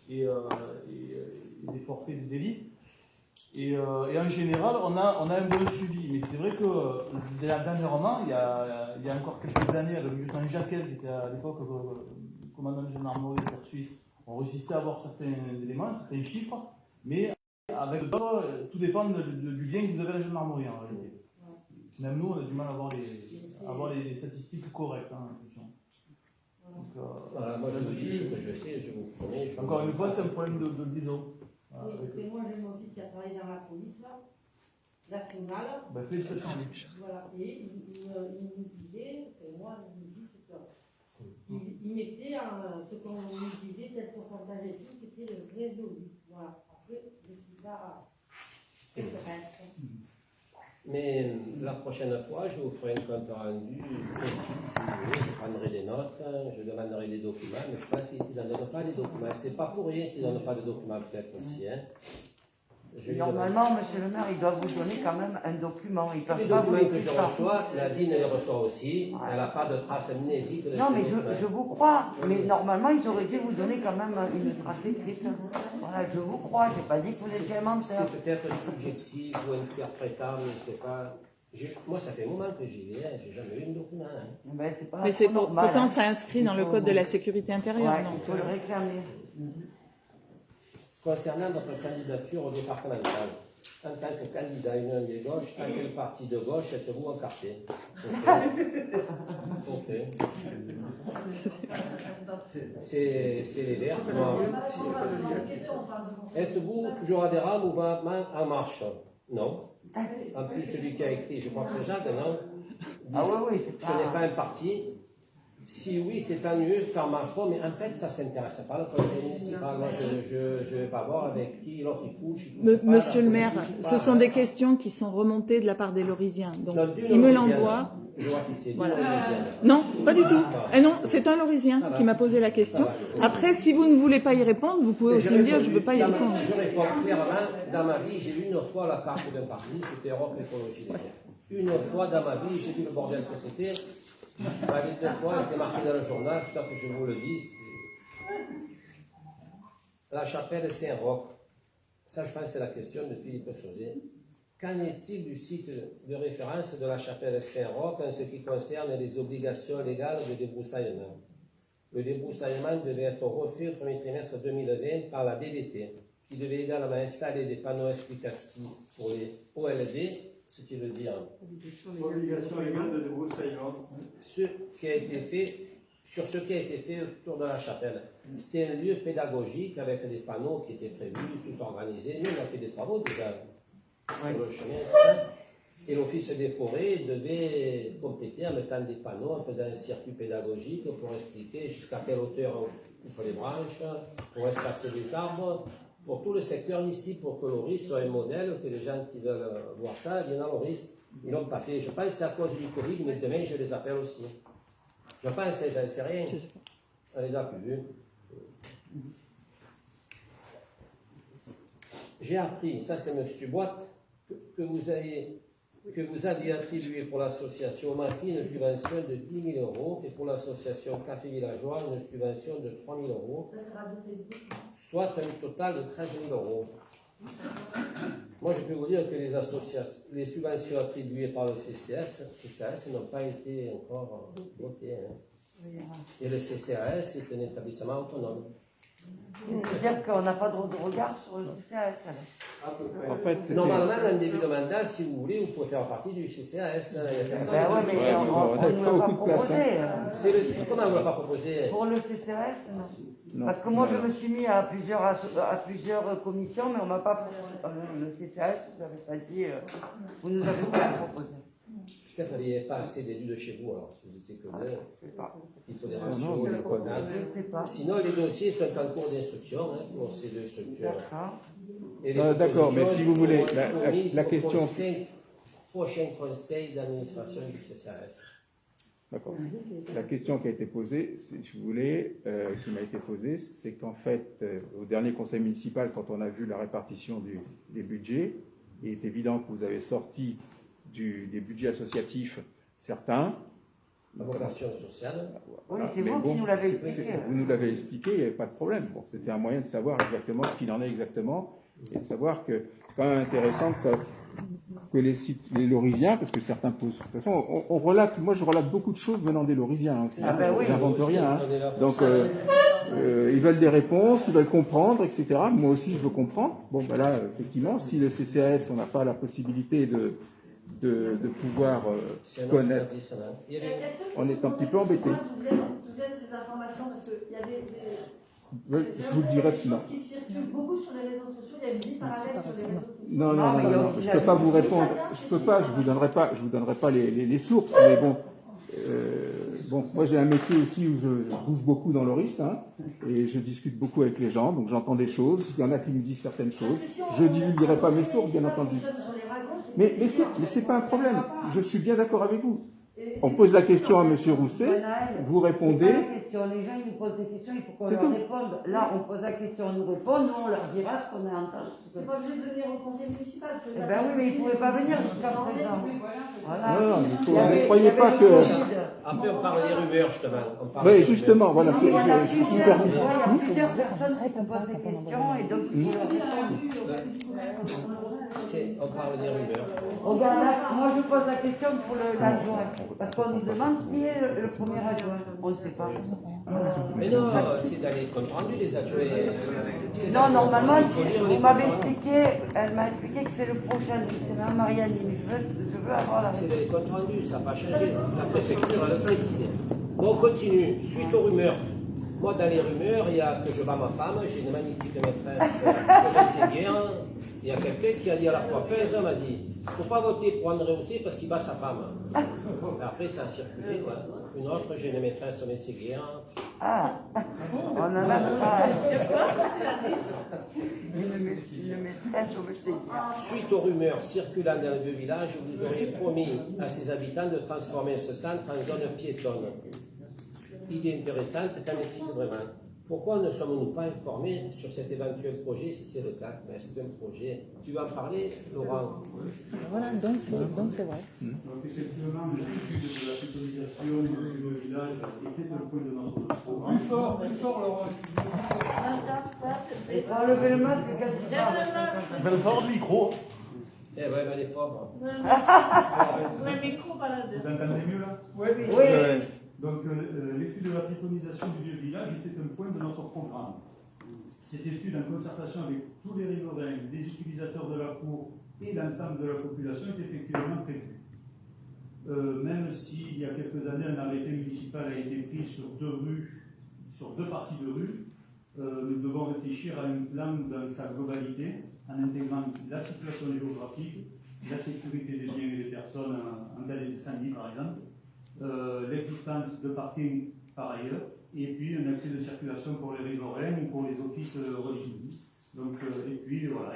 et des forfaits, des délits. Et en général, on a un bon suivi. Mais c'est vrai que dernièrement, il y a encore quelques années, le lieutenant Jacquel, qui était à l'époque commandant de gendarmerie de poursuite, on réussissait à avoir certains éléments, certains chiffres, mais avec d'autres, tout dépend du lien que vous avez à la gendarmerie en réalité. Même nous, on a du mal à avoir les statistiques correctes. Hein, donc, Voilà, moi je vous dis ce que je sais, je vous promets. encore une fois, c'est un problème de liaison. Oui, et moi j'ai mon fils qui a travaillé dans la police nationale. Bah, félicitations. Voilà, et il nous disait, et moi je me dis, c'est que il mettait ce qu'on nous disait, tel pourcentage et tout, c'était le résolu. Voilà, après je ne suis pas Mais la prochaine fois, je vous ferai un compte rendu précis, si vous voulez. Je prendrai des notes, je demanderai des documents, mais je pense qu'ils n'en donnent pas les documents. C'est pas pour rien s'ils n'en donnent pas de documents, peut-être aussi. Hein. Normalement, monsieur le maire, il doit vous donner quand même un document. Ils Tous peuvent les pas vous documents que laisser je ça. reçois, la DIN les reçoit aussi. Ouais. Elle n'a pas de trace amnésique de Non, ces mais documents. je vous crois. Mais normalement, ils auraient dû vous donner quand même une trace écrite. Voilà, je vous crois. J'ai pas dit que vous étiez un menteur. C'est peut-être subjectif ou interprétable, je ne sais pas. Moi, ça fait un moment que j'y vais, j'ai jamais eu un document. Hein. Ben, c'est pas Mais c'est trop normal, pourtant hein. ça inscrit dans le code de la sécurité intérieure. Ouais, il donc, faut le réclamer. Concernant notre candidature au départemental, en tant que candidat Union des gauches, en quel parti de gauche êtes-vous encarté? Ok. C'est les Verts. Êtes-vous toujours adhérent au mouvement En Marche? Non. En plus, celui qui a écrit, je crois que c'est Jacques, non? Ah oui, c'est Ce n'est pas... pas un parti. Si oui, c'est tant mieux car Macron, mais en fait, ça ne s'intéresse pas le conseil municipal. Moi, je ne vais pas voir avec qui l'autre il couche. Monsieur le maire, ce sont des questions qui sont remontées de la part des Lorisiens. Donc, Non, d'une il me Lorisienne. l'envoie. Je vois qui c'est. Voilà. Lorisienne. Non, pas du tout. Eh non, c'est un Lorisien qui m'a posé la question. Après, si vous ne voulez pas y répondre, vous pouvez aussi me dire je ne veux pas y répondre. Je réponds clairement. Dans ma vie, j'ai eu une fois la carte d'un parti, c'était Europe Écologie Les Verts. Une fois dans ma vie, j'ai vu le bordel que c'était. Je suis allé 2 fois, c'était marqué dans le journal, c'est ça que je vous le dis. La chapelle Saint-Roch. Ça, je pense que c'est la question de Philippe Sauzet. Qu'en est-il du site de référence de la chapelle Saint-Roch en ce qui concerne les obligations légales de débroussaillement? Le débroussaillement devait être refait au premier trimestre 2020 par la DDT, qui devait également installer des panneaux explicatifs pour les OLD, ce qui veut dire Obligation légale de débroussaillement. sur ce qui a été fait autour de la chapelle. C'était un lieu pédagogique avec des panneaux qui étaient prévus, tout organisé. Nous, on a fait des travaux déjà sur le chemin. Tout ça. Et l'Office des forêts devait compléter en mettant des panneaux, en faisant un circuit pédagogique pour expliquer jusqu'à quelle hauteur on coupe les branches, pour espacer les arbres, pour tout le secteur ici, pour que l'ORIS soit un modèle, que les gens qui veulent voir ça viennent à l'ORIS. Ils ne l'ont pas fait. Je pense que c'est à cause du Covid, mais demain je les appelle aussi. Je pense, j'en sais rien. On les a plus vus. J'ai appris, ça c'est M. Boite, que vous aviez attribué pour l'association Maki une subvention de 10 000 euros et pour l'association Café Villageois une subvention de 3 000 euros, soit un total de 13 000 euros. Moi, je peux vous dire que les subventions attribuées par le CCAS n'ont pas été encore votées. Hein. Et le CCAS est un établissement autonome. C'est-à-dire qu'on n'a pas de regard sur le CCAS. En fait, c'était- Normalement, en début de mandat, si vous voulez, vous pouvez faire partie du CCAS. Il y a personne Ben qui ouais, le mais fait. on on ne n'a pas l'a pas beaucoup de place, proposé. Comment on ne l'a pas proposé? Pour le CCAS, non. Non. Parce que moi, Non, je non. me suis mis à plusieurs commissions, mais on ne m'a pas... le CCAS, vous n'avez pas dit... vous nous avez pas proposé. Peut-être qu'il n'y avait pas assez d'élus de chez vous, alors si vous étiez que deux, Je sais pas. il faut des Non, ratios. non, il y a pas de- Je sais pas. Sinon, les dossiers sont en cours d'instruction hein, pour ces deux structures. D'accord. Et les D'accord, mais si vous voulez, propositions seront soumises la au question- prochain conseil d'administration du CCAS. D'accord. La question qui a été posée, si vous voulez, qui m'a été posée, c'est qu'en fait, au dernier conseil municipal, quand on a vu la répartition des budgets, il est évident que vous avez sorti des budgets associatifs certains. La vocation sociale. Oui, Voilà. c'est Mais vous qui bon, nous l'avez c'est- expliqué. Vous nous l'avez expliqué, il n'y avait pas de problème. Bon, c'était un moyen de savoir exactement ce qu'il en est exactement et de savoir que c'est quand même intéressant que les Lorisiens, parce que certains posent. De toute façon, on relate, moi je relate beaucoup de choses venant des Lorisiens. Hein, Ah ben oui. j'invente rien. Hein. On est là pour Donc, ça. ils veulent des réponses, ils veulent comprendre, etc. Moi aussi, je veux comprendre. Bon, ben là, effectivement, si le CCAS, on n'a pas la possibilité de pouvoir C'est un autre connaître, établissement. Il y avait- on est un petit peu embêté. D'où viennent ces informations? Parce qu'il y a Je vous dirais que non. choses qui circulent beaucoup sur les réseaux sociaux. Il y a une vie parallèle sur les réseaux sociaux. Non, Non, mais il y a aussi je la peux pas vous justice. répondre. Je peux pas. Je vous donnerai pas les sources. Mais bon, moi j'ai un métier aussi où je bouge beaucoup dans l'ORIS, hein, et je discute beaucoup avec les gens, donc j'entends des choses. Il y en a qui me disent certaines choses. Je divulguerai pas mes sources, bien entendu. Mais c'est pas un problème. Je suis bien d'accord avec vous. On pose la question à M. Rousset, vous répondez. C'est pas la question. Les gens, ils nous posent des questions, il faut qu'on leur réponde. Là, on pose la question, on nous répond, nous, on leur dira ce qu'on a entendu. C'est pas obligé de venir au conseil municipal. Eh ben oui, mais ils ne pouvaient pas venir jusqu'à présent. Voilà. Non, ne croyez pas que... Après, on parle des rumeurs, justement. Oui, justement, voilà, Il c'est y a super. plusieurs personnes qui te posent des questions et donc il faut leur répondre. On parle des rumeurs. Regarde, là, moi je pose la question pour l'adjoint. Parce qu'on nous demande qui est le premier adjoint. On ne sait pas. Mais non, c'est dans les comptes rendus, les adjoints. Non, normalement, vous m'avez expliqué, elle m'a expliqué que c'est le prochain, c'est Mme Marianne. Je veux avoir la C'est dans les comptes rendus, ça n'a pas changé. La préfecture, elle sait qui c'est. Bon, on continue. Suite aux rumeurs. Moi, dans les rumeurs, il y a que je bats ma femme, j'ai une magnifique maîtresse de guerre. Il y a quelqu'un qui a dit à la coiffeuse, elle m'a dit, il ne faut pas voter pour André Rousset parce qu'il bat sa femme. Et après, ça a circulé. Ouais. Une autre, j'ai une maîtresse au Mességuier. Ah, on en a pas. Une maîtresse au Mességuier. Suite aux rumeurs circulant dans le vieux village, vous auriez promis à ses habitants de transformer ce centre en zone piétonne. Idée intéressante, qu'en est-il vraiment? Pourquoi ne sommes-nous pas informés sur cet éventuel projet, si c'est le cas? Mais c'est un projet. Tu vas en parler, Laurent? Voilà, donc c'est vrai. Donc effectivement, l'étude de la sécurisation du village était un point de notre programme. Plus fort, Laurent. Il faut enlever le masque quand tu parles. Vous allez fort le micro. Eh ouais, mais les pauvres. Le micro balade. Vous entendez mieux là? Oui. Donc l'étude de la piétonisation du vieux village était un point de notre programme. Cette étude, en concertation avec tous les riverains, les utilisateurs de la cour et l'ensemble de la population, est effectivement prévue. Même s'il y a quelques années, un arrêté municipal a été pris sur deux parties de rue, nous devons réfléchir à un plan dans sa globalité, en intégrant la situation géographique, la sécurité des biens et des personnes en cas d'incendie par exemple, l'existence de parking par ailleurs, et puis un accès de circulation pour les riverains ou pour les offices religieux. Donc, et puis voilà,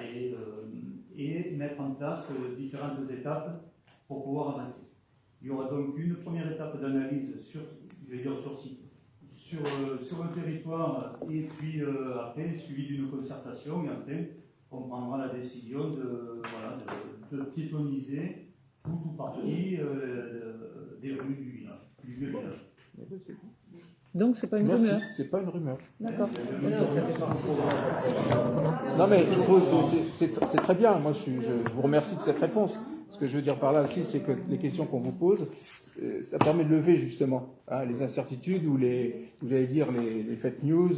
et mettre en place différentes étapes pour pouvoir avancer. Il y aura donc une première étape d'analyse sur site, sur un territoire, et puis après suivi d'une concertation, et après on prendra la décision de piétoniser tout ou partie des rues du vieux village. Donc c'est pas une Merci, rumeur. c'est pas une rumeur. D'accord. Ça fait partie de Non mais je trouve c'est très bien. Moi je vous remercie de cette réponse. Ce que je veux dire par là aussi, c'est que les questions qu'on vous pose, ça permet de lever justement les incertitudes ou les fake news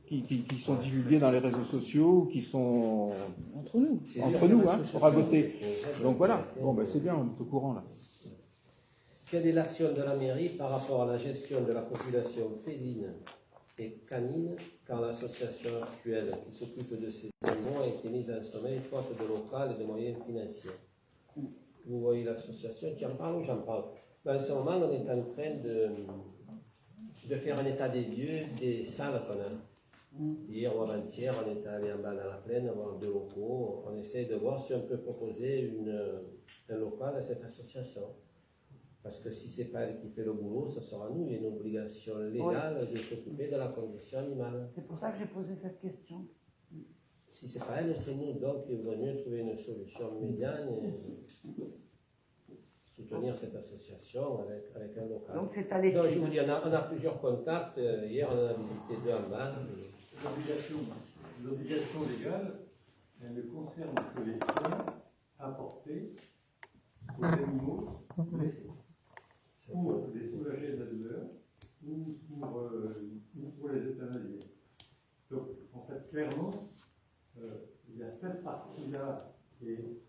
qui sont divulguées dans les réseaux sociaux, ou qui sont entre nous, ragotés. Donc voilà. Bon ben c'est bien, on est au courant là. Quelle est l'action de la mairie par rapport à la gestion de la population féline et canine quand l'association actuelle qui s'occupe de ces animaux a été mise en sommeil faute de local et de moyens financiers? Vous voyez l'association, tu en parles ou j'en parle? En ce moment, on est en train de faire un état des lieux des salles qu'on a. Hier ou avant-hier, on est allé en bas dans la plaine, voir deux locaux. On essaie de voir si on peut proposer un local à cette association. Parce que si ce n'est pas elle qui fait le boulot, ça sera nous. Il y a une obligation légale de s'occuper de la condition animale. C'est pour ça que j'ai posé cette question. Si ce n'est pas elle, c'est nous. Donc, il vaut mieux trouver une solution médiane et soutenir cette association avec un local. Donc, c'est à l'étude. Donc, je vous dis, on a plusieurs contacts. Hier, on en a visité deux en bas. L'obligation légale, elle ne concerne que les soins apportés aux animaux blessés, pour les soulager de la douleur ou pour les euthanasier. Donc, en fait, clairement, il y a cette partie-là qui est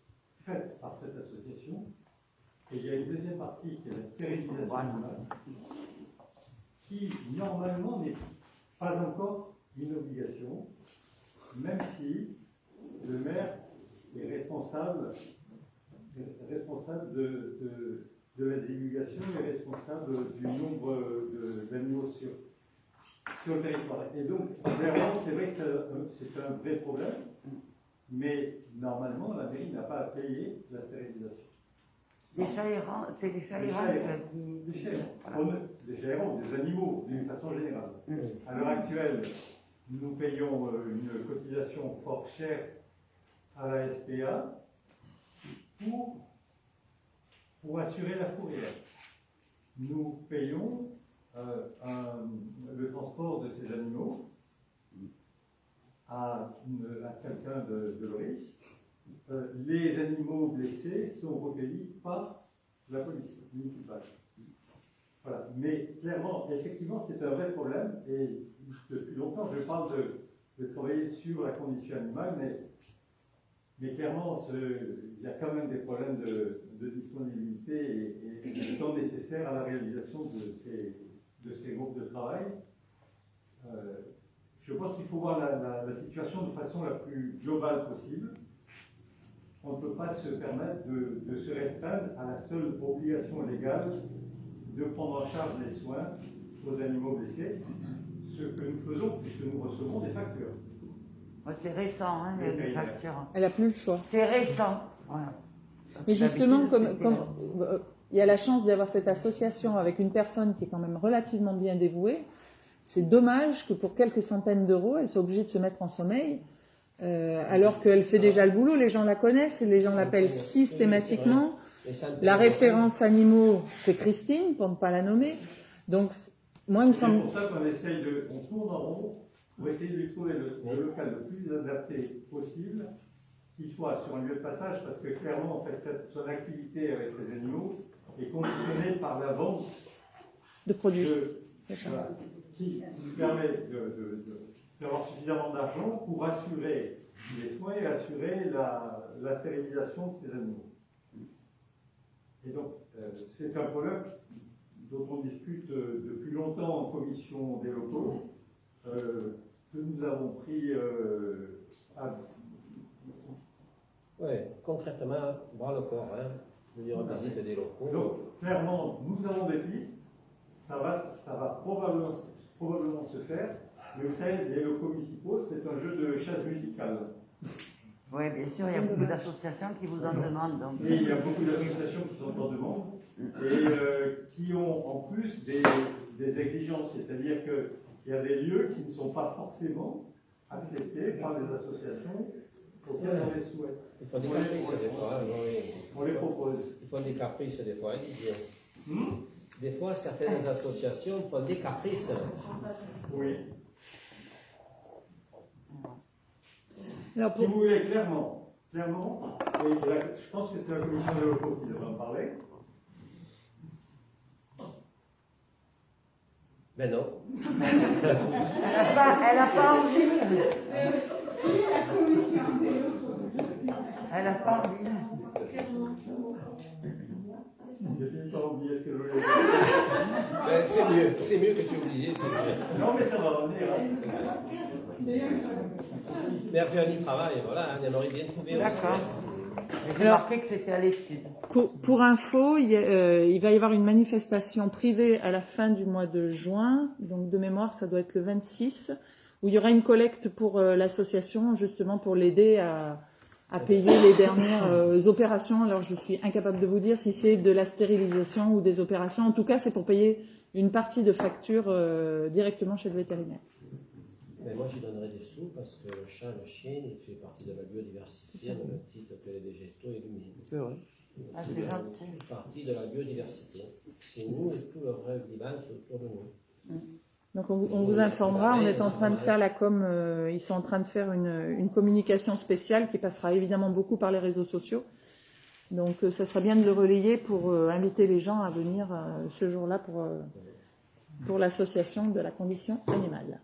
faite par cette association, et il y a une deuxième partie qui est la stérilisation animale, qui normalement n'est pas encore une obligation, même si le maire est responsable de la divulgation et responsable du nombre d'animaux sur le territoire. Et donc, clairement, c'est vrai que c'est un vrai problème, mais normalement, la mairie n'a pas à payer la stérilisation. Des chats errants, c'est les chats errants qui... Des chats errants. Voilà. Des chats errants, des animaux, d'une façon générale. À l'heure actuelle, nous payons une cotisation fort chère à la SPA pour assurer la fourrière. Nous payons le transport de ces animaux à quelqu'un de Loris. Les animaux blessés sont recueillis par la police municipale. Voilà. Mais clairement, effectivement, c'est un vrai problème et depuis longtemps, je parle de travailler sur la condition animale, mais clairement, il y a quand même des problèmes de disponibilité et de temps nécessaire à la réalisation de ces groupes de travail. Je pense qu'il faut voir la situation de façon la plus globale possible. On ne peut pas se permettre de se restreindre à la seule obligation légale de prendre en charge les soins aux animaux blessés. Ce que nous faisons, c'est que nous recevons des factures. C'est récent, hein, les factures. Elle n'a plus le choix. C'est récent. Voilà. Mais justement, comme il y a la chance d'avoir cette association avec une personne qui est quand même relativement bien dévouée, c'est dommage que pour quelques centaines d'euros, elle soit obligée de se mettre en sommeil, alors qu'elle fait déjà le boulot. Les gens la connaissent, les gens l'appellent systématiquement. La référence animaux, c'est Christine, pour ne pas la nommer. Donc, moi, il me semble... C'est pour ça qu'on tourne en rond pour essayer de lui trouver le local le plus adapté possible, qui soit sur un lieu de passage, parce que clairement, en fait, son activité avec les animaux est conditionnée par la vente de produits. Voilà, qui nous permet d'avoir suffisamment d'argent pour assurer les soins et assurer la stérilisation de ces animaux. Et donc, c'est un problème dont on discute depuis longtemps en commission des locaux, que nous avons pris à... Oui, concrètement, bras le corps, hein, je veux dire, visite des locaux. Donc, clairement, nous avons des pistes, ça va probablement se faire, mais vous savez, les locaux municipaux, c'est un jeu de chasse musicale. Oui, bien sûr, il y a beaucoup d'associations qui vous en demandent. Donc. Et il y a beaucoup d'associations qui sont en demande et qui ont en plus des exigences, c'est-à-dire qu'il y a des lieux qui ne sont pas forcément acceptés par les associations auxquelles on les souhaite. Ils font des caprices des fois. On les propose. Ils font des caprices des fois, Des fois, certaines associations font des caprices. Oui. Alors, Si vous voulez, clairement, et je pense que c'est la commission des locaux qui devrait en parler. Ben non. Elle n'a pas envie. Elle n'a pas envie. J'ai fini par oublier ce que je voulais dire. Ben, c'est mieux que tu oublies, c'est mieux. Non, mais ça va revenir. Mais après on y travaille, voilà, on aurait bien trouvé aussi. D'accord. J'ai remarqué que c'était à l'étude. Pour info, il va y avoir une manifestation privée à la fin du mois de juin, donc de mémoire, ça doit être le 26, où il y aura une collecte pour l'association, justement pour l'aider à payer les dernières opérations. Alors je suis incapable de vous dire si c'est de la stérilisation ou des opérations. En tout cas, c'est pour payer une partie de facture directement chez le vétérinaire. Mais moi, j'y donnerais des sous parce que le chat, le chien, il fait partie de la biodiversité, au même titre que les végétaux et l'humain. C'est vrai. Ah, c'est gentil. Il fait partie de la biodiversité. C'est nous et tout le rêve vivant qui est autour de nous. Donc on vous informera, on est en train de faire la com, ils sont en train de faire une communication spéciale qui passera évidemment beaucoup par les réseaux sociaux. Donc ça serait bien de le relayer pour inviter les gens à venir ce jour-là pour l'association de la condition animale.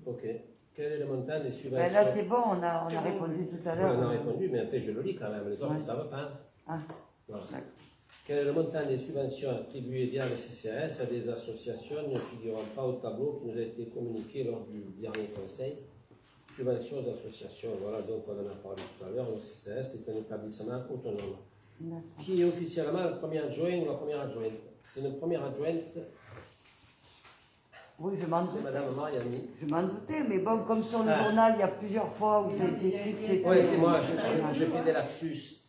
Ok. Quel est le montant des subventions? Ben là, c'est bon, on a répondu tout à l'heure. Oui, on a répondu, mais en fait, je le lis quand même. Les autres ne savent pas. Ah. Voilà. Quel est le montant des subventions attribuées via le CCAS à des associations ne figurant pas au tableau qui nous a été communiqué lors du dernier conseil? Subventions aux associations. Voilà, donc on en a parlé tout à l'heure. Le CCAS est un établissement autonome. Qui est officiellement le premier adjoint ou la première adjointe? C'est une première adjointe. Oui, je m'en C'est doutais. Madame Mariani. Je m'en doutais, mais bon, comme sur le journal, il y a plusieurs fois où c'est écrit que c'était... Oui, c'est moi, je fais des lapsus.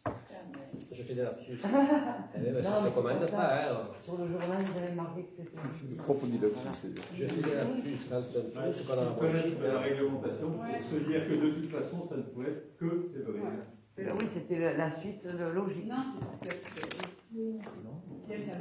Je fais des lapsus. Ça ne se commande pas. Hein. Sur le journal, vous avez marqué que c'était. C'est le propre du lapsus. Je fais des lapsus quand on ce qu'on a la Connaître la réglementation pour se dire que de toute façon, ça ne pouvait être que Séverine. Oui, c'était la suite logique. Non, c'est quelqu'un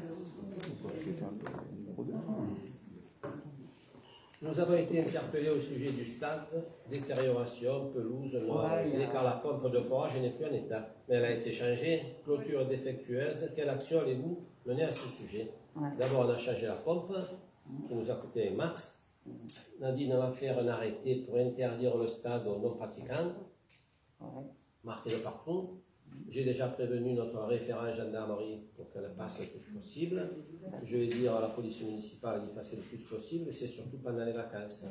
Nous avons été interpellés au sujet du stade, détérioration, pelouse, noircisée, car la pompe de forage n'est plus en état. Mais elle a été changée, clôture défectueuse. Quelle action allez-vous mener à ce sujet? D'abord, on a changé la pompe, qui nous a coûté un max. Nadine va faire un arrêté pour interdire le stade aux non-pratiquants, marqué de partout. J'ai déjà prévenu notre référent gendarmerie pour qu'elle passe le plus possible. Je vais dire à la police municipale d'y passer le plus possible, et c'est surtout pendant les vacances.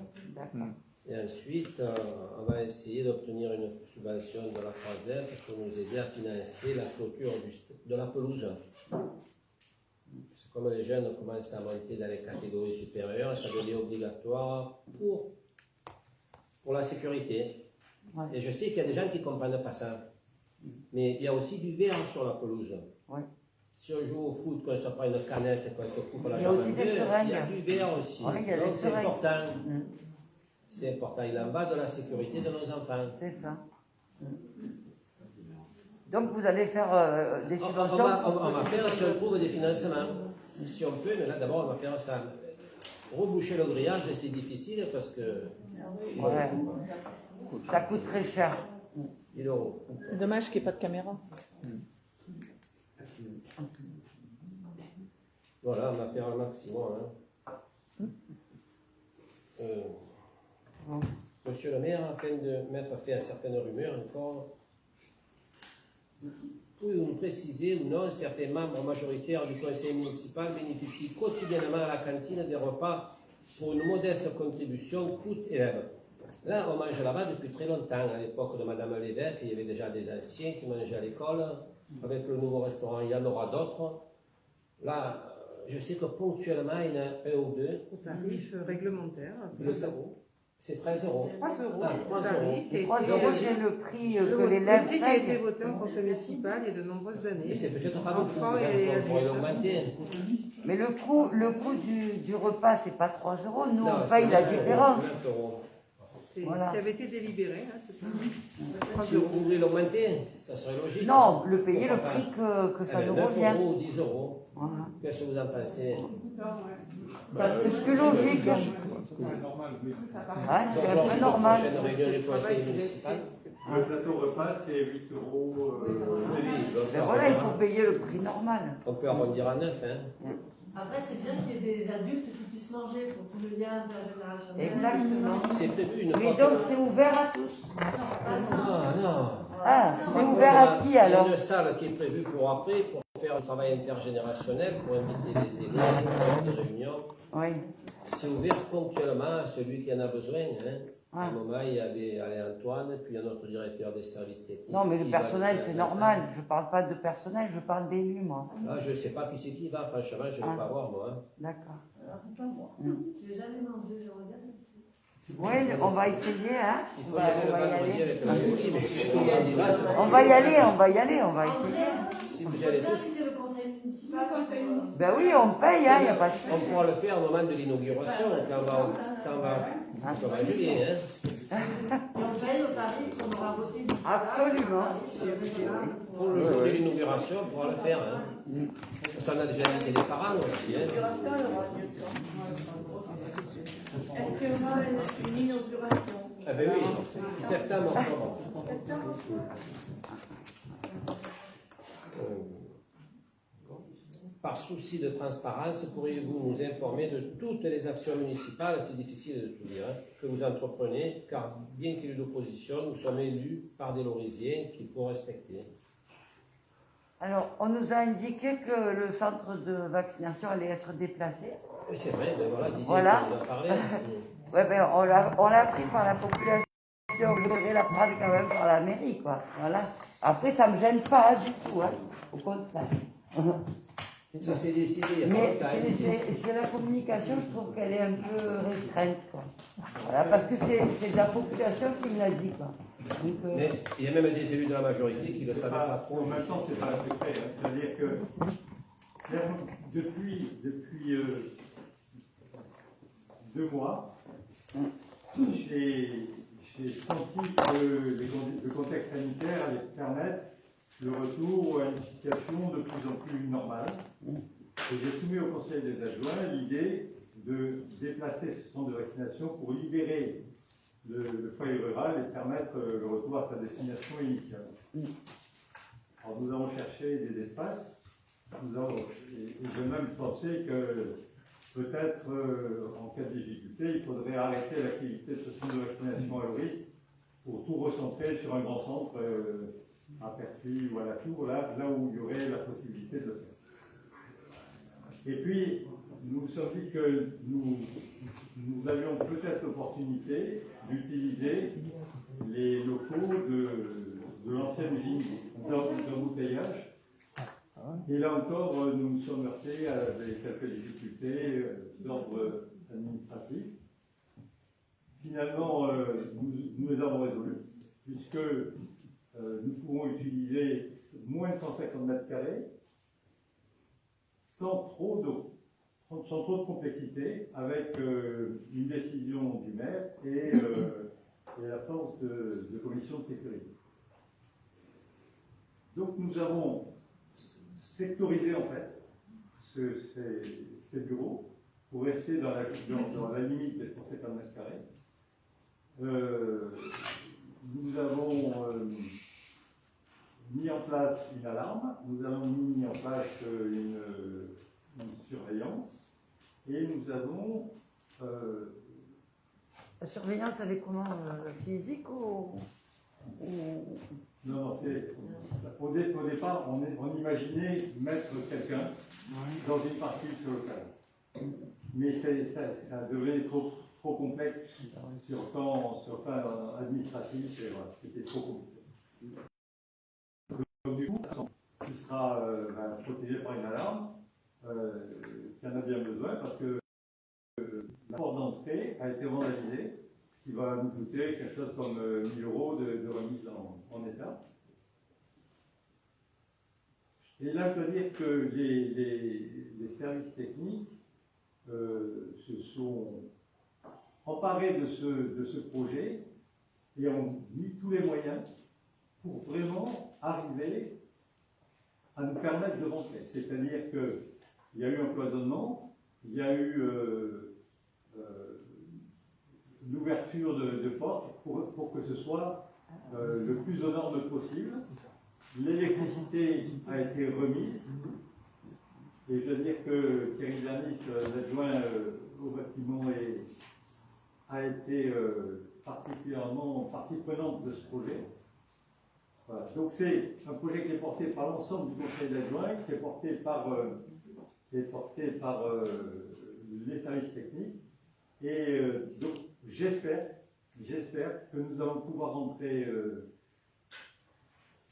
Et ensuite, on va essayer d'obtenir une subvention de la Croisette pour nous aider à financer la clôture de la pelouse. Parce que comme les jeunes commencent à monter dans les catégories supérieures, ça devient obligatoire pour la sécurité. Et je sais qu'il y a des gens qui ne comprennent pas ça. Mais il y a aussi du verre sur la pelouse. Si on joue au foot, qu'on se prend une canette et qu'on se coupe la jambe, il y a du verre aussi. Donc c'est important. C'est important. Il en va de la sécurité de nos enfants. C'est ça. Donc vous allez faire des subventions. On va faire si on trouve des financements. Si on peut, mais là d'abord on va faire ça. Reboucher le grillage, c'est difficile parce que. Ça coûte très cher. Dommage qu'il n'y ait pas de caméra. Voilà, on va faire le maximum. Monsieur le maire, afin de mettre fin à certaines rumeurs encore, pouvez-vous nous préciser ou non, certains membres majoritaires du conseil municipal bénéficient quotidiennement à la cantine des repas pour une modeste contribution coût-élève. Là, on mange là-bas depuis très longtemps. À l'époque de Madame Lévesque, il y avait déjà des anciens qui mangeaient à l'école. Avec le nouveau restaurant, il y en aura d'autres. Là, je sais que ponctuellement, il y en a un ou deux. Au tarif réglementaire, 13 euros. C'est 13 euros. 3 euros. 3 euros. 3 euros, c'est le prix que l'élève paye. Le prix qui a été voté en conseil municipal il y a de nombreuses années. Et c'est peut-être pas beaucoup. Enfants et on pourrait l'augmenter. Mais le coût du repas, c'est pas 3 euros. Nous, on paye la différence. 9 euros. C'est ce qui avait été délibéré. Si vous voulez l'augmenter, ça serait logique. Non, le payer le prix que ça nous 9 revient. euros ou 10 euros. Qu'est-ce que vous en pensez? Ça serait plus logique. C'est normal, oui. C'est un peu normal. Prochaine réunion du conseil municipal. Le plateau repas, c'est 8 euros. Mais voilà, il faut payer le prix normal. On peut arrondir à 9, hein. Après, c'est bien qu'il y ait des adultes qui puissent manger pour tout le lien intergénérationnel. Exactement. C'est prévu une Mais fois donc, c'est ouvert à tous. Non. Ah, c'est ouvert à qui alors? Il y a une salle qui est prévue pour après, pour faire un travail intergénérationnel, pour inviter les élèves, pour faire des réunions. Oui. C'est ouvert ponctuellement à celui qui en a besoin. Hein. À un moment, il y avait Antoine, puis il y a notre directeur des services techniques. Non, mais le personnel, c'est normal. Je ne parle pas de personnel, je parle d'élus, moi. Ah, je ne sais pas qui c'est qui va, franchement, je ne vais pas voir, moi. Hein. D'accord. Pas moi. Je n'ai jamais mangé, j'aurais bien essayé. Oui, on va essayer, hein. Il faut y aller le vendredi avec la folie, mais si tout le monde y va, c'est on va y aller, on va essayer. Si vous y allez tous, C'était le conseil municipal. Ben oui, on paye, hein, il n'y a pas de on pourra le faire au moment de l'inauguration, quand on va juillet, hein. Et on paye au tarif qu'on aura voté. Absolument. Pour le jour de l'inauguration, on pourra le faire, hein. Ça, on a déjà invité les parents aussi, hein. Est-ce qu'il y aura une inauguration? Ah ben oui, septembre, octobre. Par souci de transparence, pourriez-vous nous informer de toutes les actions municipales, c'est difficile de tout dire, hein, que vous entreprenez, car bien qu'il y ait de l'opposition, nous sommes élus par des Lorisiens qu'il faut respecter. Alors, on nous a indiqué que le centre de vaccination allait être déplacé. Oui, c'est vrai, ben voilà, Didier Voilà. nous a parlé. Ouais, ben, on l'a pris par la population. Je voudrais la prendre quand même par la mairie, quoi. Voilà. Après, ça me gêne pas du tout, hein. Au contraire. Ça s'est décidé il y a Mais pas longtemps. c'est la communication, je trouve qu'elle est un peu restreinte, quoi. Voilà, parce que c'est de la population qui me l'a dit, quoi. Donc, Mais il y a même des élus de la majorité qui ne le savaient pas trop. En même temps, c'est pas un secret. Hein. C'est-à-dire que depuis 2 mois, j'ai senti que le contexte sanitaire allait permettre le retour à une situation de plus en plus normale. Et j'ai soumis au Conseil des adjoints l'idée de déplacer ce centre de vaccination pour libérer le foyer rural et permettre le retour à sa destination initiale. Alors nous avons cherché des espaces, et j'ai même pensé que peut-être en cas de difficulté, il faudrait arrêter l'activité de ce centre de vaccination à Loris pour tout recentrer sur un grand centre à Pertuis ou à la Tour, là où il y aurait la possibilité de le faire. Et puis, nous nous sommes dit que nous avions peut-être l'opportunité d'utiliser les locaux de l'ancienne usine d'embouteillage. Et là encore, nous nous sommes heurtés à quelques difficultés d'ordre administratif. Finalement, nous les avons résolues, puisque nous pouvons utiliser moins de 150 mètres carrés sans trop de complexité, avec une décision du maire et l'absence de commission de sécurité. Donc nous avons sectorisé en fait ces bureaux pour rester dans la limite des 150 mètres carrés. Nous avons mis en place une alarme, nous avons mis en place une surveillance et nous avons... la surveillance, elle est comment physique ou... Non, au départ, on imaginait mettre quelqu'un dans une partie de ce local. Mais ça devenait trop complexe sur le plan administratif, et voilà, c'était trop compliqué. Donc, du coup, il sera protégé par une alarme, qui en a bien besoin, parce que la porte d'entrée a été vandalisée, ce qui va nous coûter quelque chose comme 1 000 € de remise en état. Et là, je dois dire que les services techniques se sont emparés de ce projet et ont mis tous les moyens pour vraiment arriver à nous permettre de rentrer. C'est-à-dire qu'il y a eu un cloisonnement, il y a eu l'ouverture de portes pour que ce soit le plus aux normes possible. L'électricité a été remise, et je veux dire que Thierry Bernis, l'adjoint au bâtiment, a été particulièrement partie prenante de ce projet. Voilà. Donc c'est un projet qui est porté par l'ensemble du conseil d'adjoints, qui est porté par les services techniques, et donc j'espère que nous allons pouvoir rentrer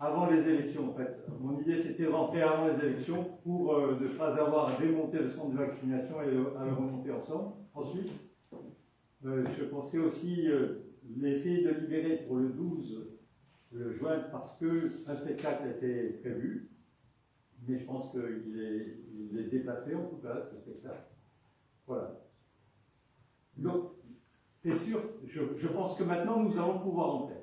avant les élections. En fait, mon idée c'était de rentrer avant les élections pour ne pas avoir à démonter le centre de vaccination et à le remonter ensemble. Ensuite, je pensais aussi essayer de libérer pour le 12 juin, parce qu'un spectacle était prévu, mais je pense qu'il est déplacé en tout cas, ce spectacle. Voilà. Donc, c'est sûr, je pense que maintenant nous allons pouvoir entrer.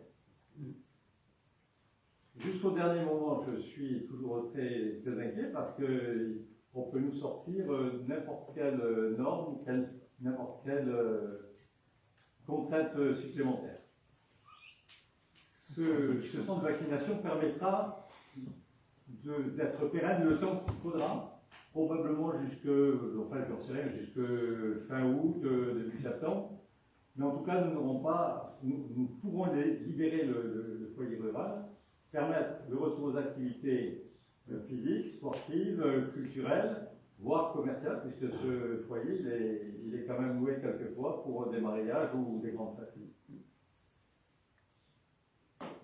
Jusqu'au dernier moment, je suis toujours très, très inquiet parce qu'on peut nous sortir n'importe quelle norme, n'importe quelle contrainte supplémentaire. Ce centre de vaccination permettra d'être pérenne le temps qu'il faudra, probablement jusque fin août, début septembre. Mais en tout cas, nous pourrons libérer le foyer rural, permettre le retour aux activités physiques, sportives, culturelles, voire commerciales, puisque ce foyer, il est quand même loué quelquefois pour des mariages ou des grandes fêtes.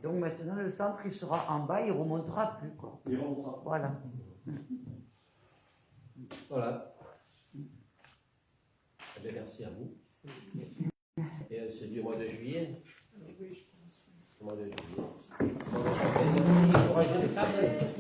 Donc maintenant, le centre, il sera en bas, il ne remontera plus, quoi. Il remontera. Voilà. Voilà. Eh bien, merci à vous. Et c'est du mois de juillet. Le mois de juillet. Merci, encouragez les femmes.